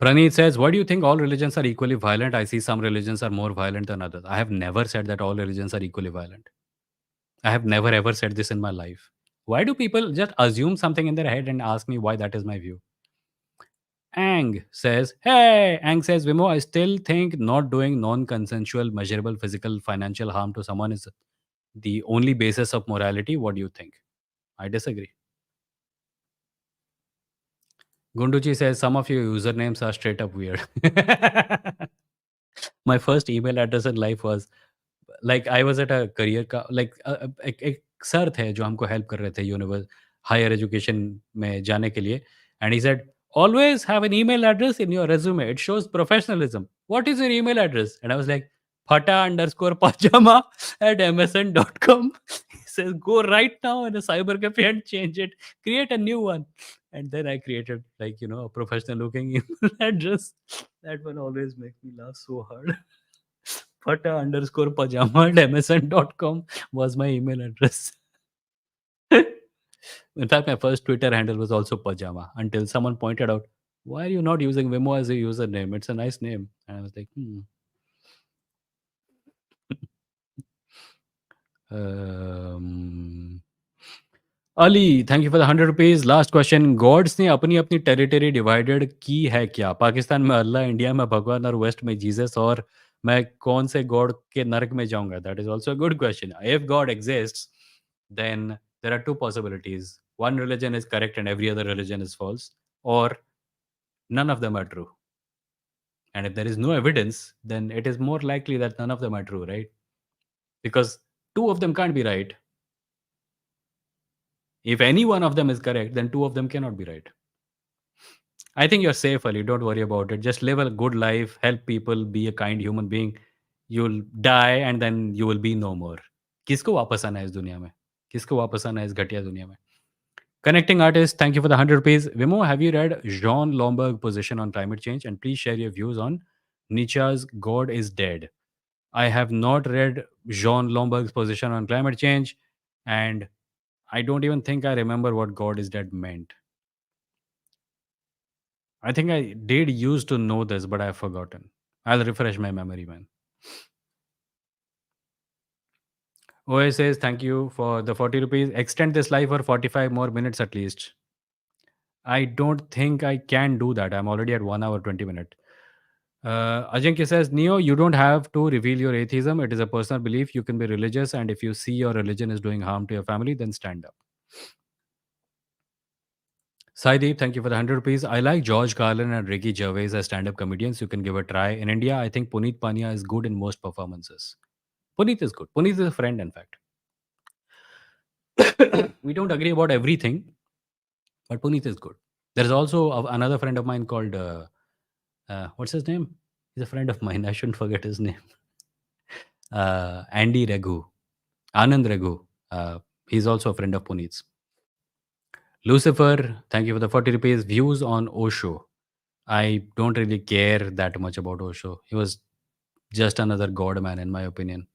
Praneeth says, "Why do you think all religions are equally violent? I see some religions are more violent than others." I have never said that all religions are equally violent. I have never ever said this in my life. Why do people just assume something in their head and ask me why that is my view? Ang says, "Hey, Ang says, Vimo, I still think not doing non consensual, measurable physical, financial harm to someone is the only basis of morality. What do you think?" I disagree. Gunduchi says, "Some of your usernames are straight up weird." My first email address in life was like I was at a career का like एक एक sir थे जो हमको help कर रहे थे higher education में जाने के लिए and he said, "always have an email address in your resume, it shows professionalism, what is your email address?" And I was like, "fata_pajama@msn.com." He says, "Go right now in a cyber cafe and change it. Create a new one." And then I created, like, a professional looking email address. That one always makes me laugh so hard. Pata_pajama@msn.com was my email address. In fact, my first Twitter handle was also pajama until someone pointed out, "Why are you not using Vimo as a username? It's a nice name." And I was like, hmm. um, Ali, thank you for the 100 rupees. Last question. God's ने अपनी अपनी territory divided की है क्या? पाकिस्तान में अल्लाह, India में भगवान और वेस्ट में जीसस, और मैं कौन से गॉड के नरक में जाऊंगा? That is also a good question. If God exists, then there are two possibilities. One religion is correct and every other religion is false, or none of them are true. And if there is no evidence, then it is more likely that none of them are true, right? Because two of them can't be right. If any one of them is correct, then two of them cannot be right. I think you're safe, Ali. Don't worry about it. Just live a good life, help people, be a kind human being. You'll die and then you will be no more. किसको वापस आना है इस दुनिया में? किसको वापस आना है इस घटिया दुनिया में? Connecting artist, thank you for the 100 rupees. Vimo, have you read Jean Lomberg's position on climate change? And please share your views on Nietzsche's God is Dead. I have not read Jean Lomberg's position on climate change, and I don't even think I remember what God is Dead meant. I think I did used to know this, but I've forgotten. I'll refresh my memory, man. OA says, thank you for the 40 rupees. Extend this live for 45 more minutes at least. I don't think I can do that. I'm already at 1 hour 20 minutes. Ajinkya says, Neo, you don't have to reveal your atheism. It is a personal belief. You can be religious, and if you see your religion is doing harm to your family, then stand up. Saideep, thank you for the 100 rupees. I like George Carlin and Ricky Gervais as stand up comedians. You can give a try. In India, I think Puneet Pania is good in most performances. Puneet is good. Puneet is a friend, in fact. We don't agree about everything, but Puneet is good. There's also another friend of mine called, what's his name? He's a friend of mine. I shouldn't forget his name. Andy Raghu. Anand Raghu. He's also a friend of Puneet's. Lucifer, thank you for the 40 rupees. Views on Osho. I don't really care that much about Osho. He was just another god man, in my opinion.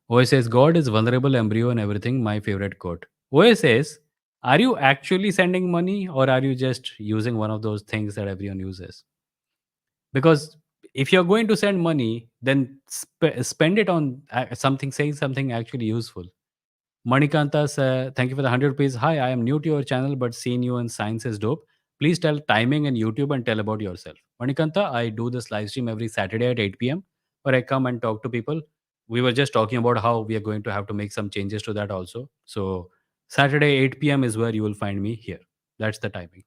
OS says, God is vulnerable embryo and everything. My favorite quote. OS says, are you actually sending money or are you just using one of those things that everyone uses? Because if you're going to send money, then spend it on something, saying something actually useful. Manikanta, thank you for the 100 rupees. Hi, I am new to your channel, but seeing you in Science is dope. Please tell timing and YouTube and tell about yourself. Manikanta, I do this live stream every Saturday at 8 p.m. where I come and talk to people. We were just talking about how we are going to have to make some changes to that also. So, Saturday 8 p.m. is where you will find me here. That's the timing.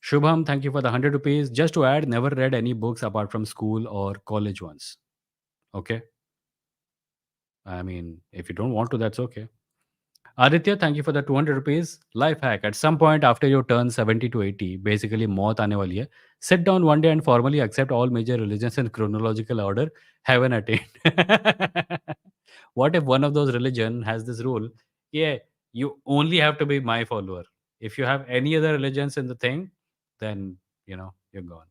Shubham, thank you for the 100 rupees. Just to add, never read any books apart from school or college ones. Okay. I mean, if you don't want to, that's okay. Aditya, thank you for the 200 rupees. Life hack. At some point after you turn 70 to 80, basically मौत आने वाली है, sit down one day and formally accept all major religions in chronological order. Heaven attained. What if one of those religion has this rule? Yeah, you only have to be my follower. If you have any other religions in the thing, then you're gone.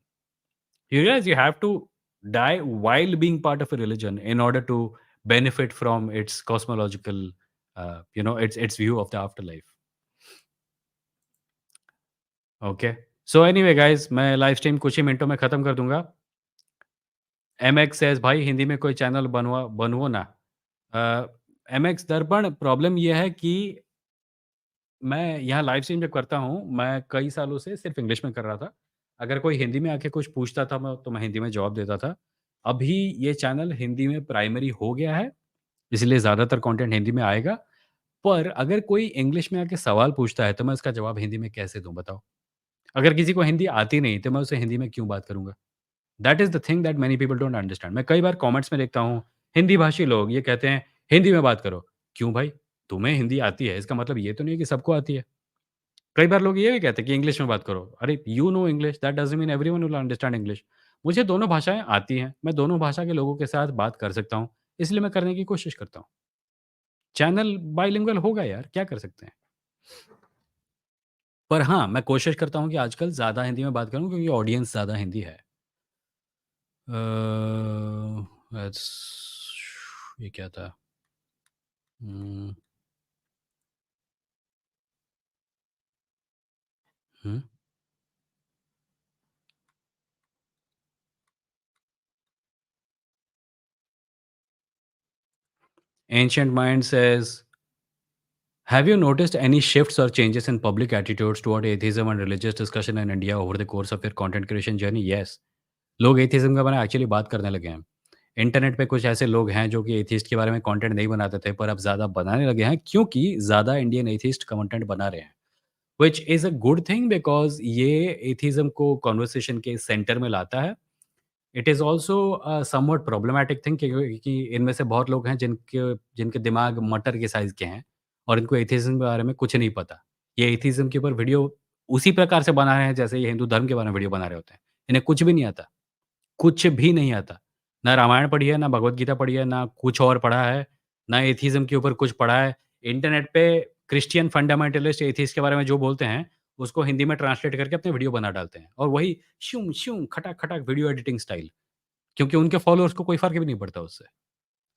You realize you have to die while being part of a religion in order to benefit from its cosmological its view of the afterlife. Okay, so anyway guys, मैं live stream कुछ ही मिनटों में खत्म कर दूंगा। MX says भाई हिंदी में कोई चैनल बनवो ना। एमएक्स दर्पण, प्रॉब्लम ये है कि मैं यहाँ लाइव स्ट्रीम जब करता हूँ, मैं कई सालों से सिर्फ़ इंग्लिश में कर रहा था। अगर कोई हिंदी में आके कुछ पूछता था तो मैं हिंदी में जवाब देता था। अभी ये चैनल हिंदी में प्राइमरी हो गया है, इसलिए ज़्यादातर कंटेंट हिंदी में आएगा। पर अगर कोई इंग्लिश में आके सवाल पूछता है, तो मैं उसका जवाब हिंदी में कैसे दूँ बताओ? अगर किसी को हिंदी आती नहीं, तो मैं उससे हिंदी में क्यों बात करूँगा? That is the thing that many people don't understand. मैं कई बार कमेंट्स में देखता हूँ, हिंदी भाषी लोग ये कहते हैं, "हिंदी में बात करो।" क्यों भाई? तुम्हें हिंदी आती है, इसका मतलब ये तो नहीं है कि सबको आती है। कई बार लोग ये भी कहते हैं कि इंग्लिश में बात करो। अरे you know English, that doesn't mean everyone will understand English. मुझे दोनों भाषाएँ आती हैं, मैं दोनों भाषा के लोगों के साथ बात कर सकता हूँ, इसलिए मैं करने की कोशिश करता हूँ। चैनल बाइलिंगुअल होगा यार, क्या कर सकते हैं? पर हाँ, मैं कोशिश करता हूँ कि आजकल ज़्यादा हिंदी में बात करूँ क्योंकि ऑडियंस ज़्यादा हिंदी है। दैट्स ये क्या था? Hmm, hmm. Ancient mind says, "have you noticed any shifts or changes in public attitudes toward atheism and religious discussion in India over the course of your content creation journey?" Yes. लोग atheism के बारे में actually बात करने लगे हैं। Internet पे कुछ ऐसे लोग हैं जो कि एथिस्ट के बारे में कंटेंट नहीं बनाते थे, पर अब ज़्यादा बनाने लगे हैं क्योंकि ज़्यादा इंडियन एथिस्ट कंटेंट बना रहे हैं। Which is a good thing because ये एथिज़्म को कन्वर्सेशन के सेंटर में लाता है। It is also somewhat problematic thing कि इनमें से बहुत लोग हैं जिनके जिनके दिमाग मटर के साइज़ के हैं और इनको एथिज़्म के बारे में कुछ नहीं पता। ये एथिज़्म के ऊपर वीडियो उसी प्रकार से बना रहे हैं जैसे ये हिंदू धर्म के बारे में वीडियो बना रहे होते हैं। इन्हें कुछ भी नहीं आता। कुछ भी नहीं आता। ना रामायण पढ़ी है, ना भगवत गीता पढ़ी है, ना कुछ और पढ़ा है, ना एथिज़्म के ऊपर कुछ पढ़ा है। इंटरनेट पे क्रिश्चियन फंडामेंटलिस्ट एथिस्ट के बारे में जो बोलते हैं, उसको हिंदी में ट्रांसलेट करके अपने वीडियो बना डालते हैं और वही श्यूं-श्यूं, खटाक-खटाक वीडियो एडिटिंग स्टाइल, क्योंकि उनके फॉलोअर्स को कोई फ़र्क भी नहीं पड़ता उससे।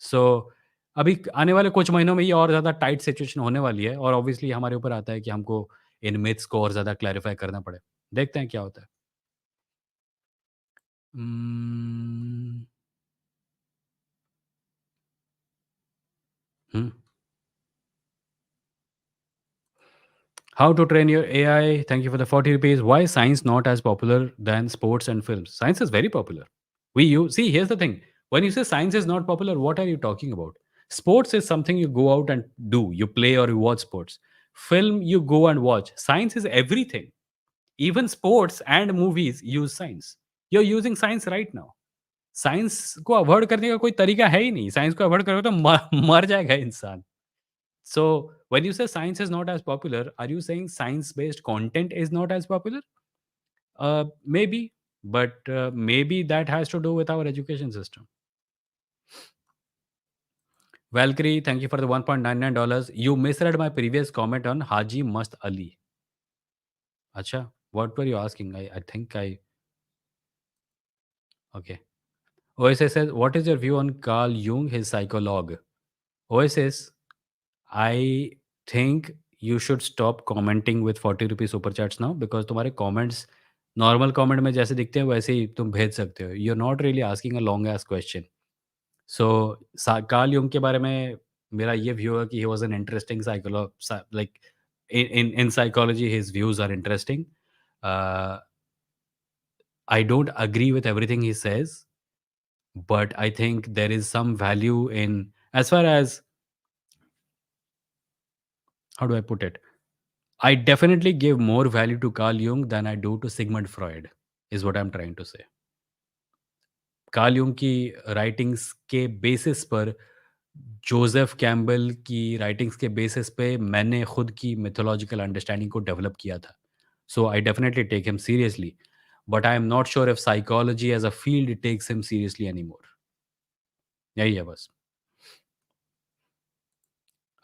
सो अभी आने वाले कुछ महीनों में ये और ज़्यादा टाइट सिचुएशन होने वाली है और ऑब्वियसली हमारे ऊपर आता है कि हमको इन मिथ्स को और ज़्यादा क्लैरिफ़ाई करना पड़े। देखते हैं क्या होता है। उम्म, हुँ। How to train your AI? Thank you for the 40 rupees. Why is science not as popular than sports and films? Science is very popular. We use, see, here's the thing. When you say science is not popular, what are you talking about? Sports is something you go out and do. You play or you watch sports. Film, you go and watch. Science is everything. Even sports and movies use science. You're using science right now. Science को avoid करने का कोई तरीका है ही नहीं। Science को avoid करोगे तो मर जाएगा इंसान। So, when you say science is not as popular, are you saying science-based content is not as popular? Maybe, but maybe that has to do with our education system. Valkyrie, thank you for the $1.99. You misread my previous comment on Haji Must Ali. Acha, what were you asking? I think I. Okay. OSS says, what is your view on Carl Jung, his psychologue? OSS, I think you should stop commenting with 40 rupees super chats now because तुम्हारे comments normal comment में जैसे दिखते हैं वैसे ही तुम भेज सकते हो। You are not really asking a long ass question. So Carl Jung के बारे में मेरा ये व्यू है कि he was an interesting like in psychology his views are interesting. Uh, I don't agree with everything he says, but I think there is some value in as far as how do I put it? I definitely give more value to Carl Jung than I do to Sigmund Freud, is what I'm trying to say. Carl Jung की writings के basis पर Joseph Campbell की writings के basis पे मैंने खुद की mythological understanding को डेवलप किया था। So I definitely take him seriously, but I am not sure if psychology as a field takes him seriously any more. यही है बस।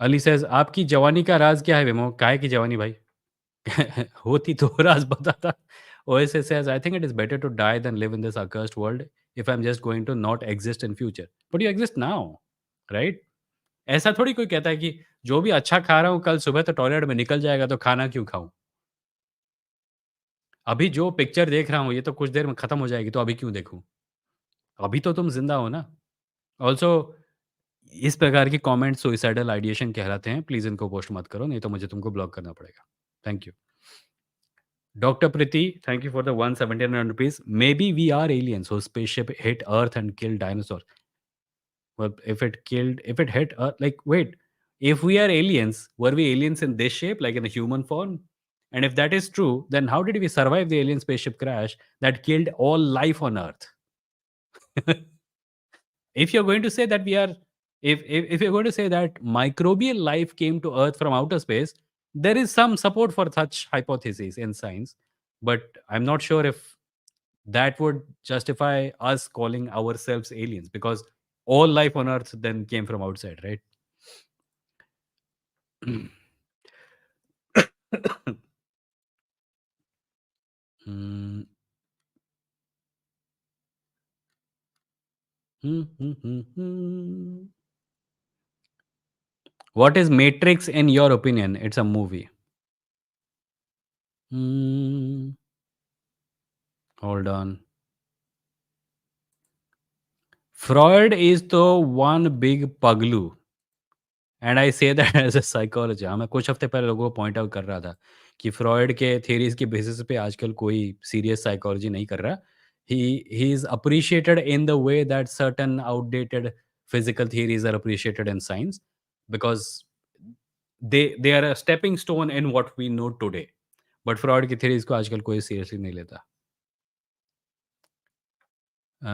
अली सेज, आपकी जवानी का राज क्या है विमो? काहे की जवानी भाई? होती तो राज बताता। OSS says, I think it is better to die than live in this accursed world if I'm just going to not exist in future. But you exist now, right? ऐसा थोड़ी कोई कहता है कि जो भी अच्छा खा रहा हूँ कल सुबह तो टॉयलेट में निकल जाएगा तो खाना क्यों खाऊँ? अभी जो पिक्चर देख रहा हूँ ये तो कुछ देर में खत्म हो जाएगी तो अभी क्यों देखूँ? अभी तो तुम ज़िंदा हो ना। ऑल्सो इस प्रकार के कमेंट सुइसाइडल आइडिएशन कहलाते हैं। प्लीज़ इनको पोस्ट मत करो नहीं तो मुझे तुमको ब्लॉक करना पड़ेगा। Thank you. Dr. Priti, thank you for the 179 rupees. Maybe we are aliens whose spaceship hit Earth and killed dinosaurs. Well, if it hit Earth, like, wait, if we are aliens, were we aliens in this shape, like in a human form? And if that is true, then how did we survive the alien spaceship crash that killed all life on Earth? If you're going to say that we are, if you're going to say that microbial life came to Earth from outer space, there is some support for such hypotheses in science, but I'm not sure if that would justify us calling ourselves aliens because all life on earth then came from outside, right? Hmm, hmm. What is Matrix in your opinion? It's a movie. Hmm, hold on. Freud is the one big puglu. And I say that as a psychology हाँ, मैं कुछ हफ्ते पहले लोगों को point out कर रहा था कि फ्रॉयड के थ्योरीज़ के बेसिस पे आजकल कोई सीरियस साइकोलॉजी नहीं कर रहा। He he is appreciated in the way that certain outdated physical theories are appreciated in science because they are a stepping stone in what we know today. But Freud की theories को आजकल कोई seriously नहीं लेता। अ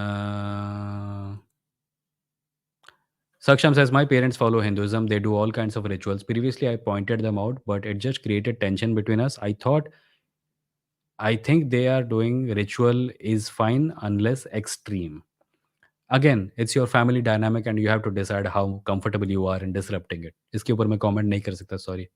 Saksham says, my parents follow Hinduism. They do all kinds of rituals. Previously, I pointed them out, but it just created tension between us. I think they are doing ritual is fine unless extreme. Again, it's your family dynamic and you have to decide how comfortable you are in disrupting it. इसके ऊपर मैं comment नहीं कर सकता, sorry.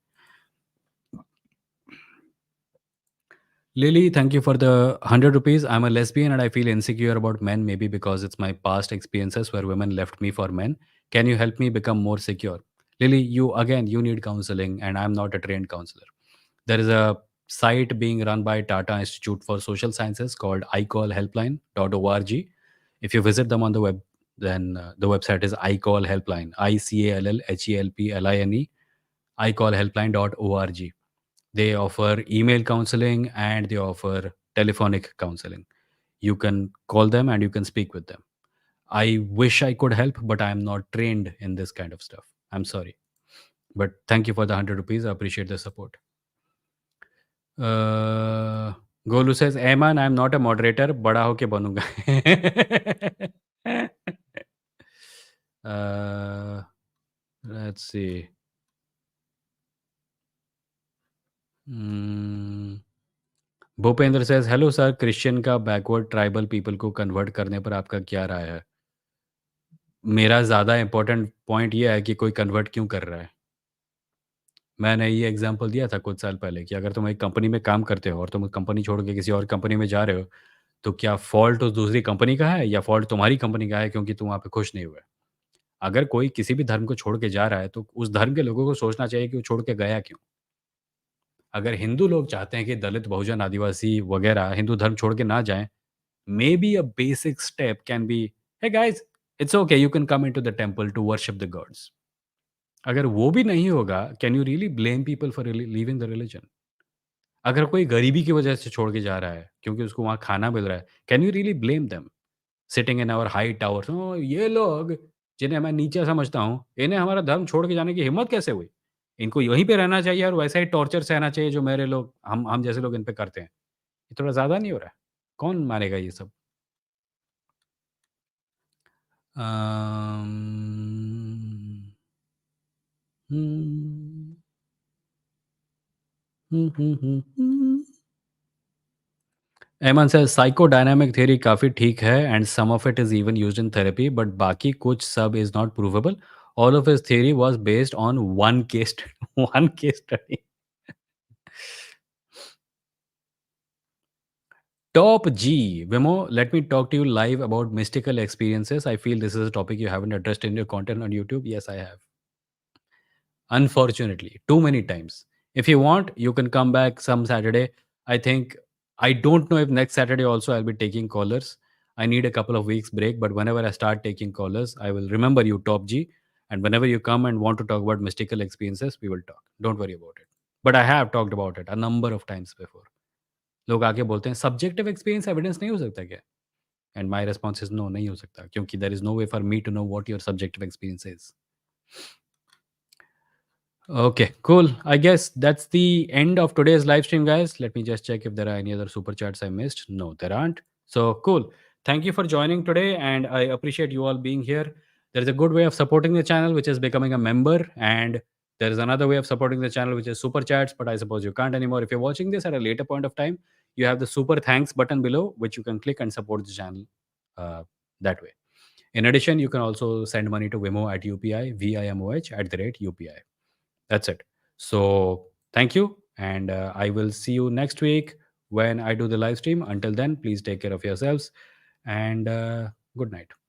Lily, thank you for the 100 rupees. I'm a lesbian and I feel insecure about men, maybe because it's my past experiences where women left me for men. Can you help me become more secure? Lily, you need counseling, and I'm not a trained counselor. There is a site being run by Tata Institute for Social Sciences called icallhelpline.org. If you visit them on the web, then the website is icallhelpline, icallhelpline, icallhelpline.org. They offer email counseling and they offer telephonic counseling. You can call them and you can speak with them. I wish I could help, but I am not trained in this kind of stuff. I'm sorry. But thank you for the 100 rupees. I appreciate the support. Golu says, Ayman, I'm not a moderator. बड़ा होके बनूंगा. uh, let's see. Hmm. Bhupendra says hello sir Christian का backward tribal people को convert करने पर आपका क्या राय है? मेरा ज़्यादा इम्पोर्टेंट पॉइंट ये है कि कोई कन्वर्ट क्यों कर रहा है? मैंने ये एग्ज़ाम्पल दिया था कुछ साल पहले कि अगर तुम एक कंपनी में काम करते हो और तुम कंपनी छोड़ के किसी और कंपनी में जा रहे हो, तो क्या फ़ॉल्ट उस दूसरी कंपनी का है या फ़ॉल्ट तुम्हारी कंपनी का है क्योंकि तुम वहाँ पे खुश नहीं हुए? अगर कोई किसी भी धर्म को छोड़ के जा रहा है, तो उस धर्म के लोगों को सोचना चाहिए कि वो छोड़ के गया क्यों? अगर हिंदू लोग चाहते हैं कि दलित, बहुजन, आदिवासी वगैरह हिंदू धर्म छोड़ के ना जाएँ, maybe a basic step can be, hey guys, it's okay, you can come into the temple to worship the gods. अगर वो भी नहीं होगा, can you really blame people for leaving the religion? अगर कोई गरीबी की वजह से छोड़ के जा रहा है क्योंकि उसको वहाँ खाना मिल रहा है, can you really blame them sitting in our high towers? "ओह! ये लोग जिन्हें मैं नीचा समझता हूँ, इन्हें हमारा धर्म छोड़ के जाने की हिम्मत कैसे हुई? इनको यहीं पे रहना चाहिए और वैसा ही टॉर्चर सहना चाहिए जो मेरे लोग हम जैसे लोग इन पे करते हैं।" ये थोड़ा ज़्यादा नहीं हो रहा है? कौन मानेगा ये सब? अम्म, हुँ, हुँ, हुँ, हुँ, हुँ। एमन सर साइकोडायनामिक थ्योरी काफ़ी ठीक है and some of it is even used in therapy but बाकी कुछ सब is not provable. All of his theory was based on one case one case study. Top G. Vimo, let me talk to you live about mystical experiences. I feel this is a topic you haven't addressed in your content on YouTube. Yes, I have. Unfortunately, too many times. If you want, you can come back some Saturday. I think I don't know if next Saturday also I'll be taking callers. I need a couple of weeks break, but whenever I start taking callers, I will remember you, Top G. And whenever you come and want to talk about mystical experiences, we will talk. Don't worry about it. But I have talked about it a number of times before. लोग आके बोलते हैं subjective experience evidence नहीं हो सकता क्या? And my response is no, नहीं हो सकता क्योंकि there is no way for me to know what your subjective experience is. Okay, cool. I guess that's the end of today's live stream, guys. Let me just check if there are any other super chats I missed. No, there aren't. So cool. Thank you for joining today, and I appreciate you all being here. There is a good way of supporting the channel, which is becoming a member, and there is another way of supporting the channel, which is super chats. But I suppose you can't anymore. If you're watching this at a later point of time, you have the super thanks button below, which you can click and support the channel uh, that way. In addition, you can also send money to Vimoh at UPI, VIMOH at the rate UPI. That's it. So thank you, and I will see you next week when I do the live stream. Until then, please take care of yourselves, and good night.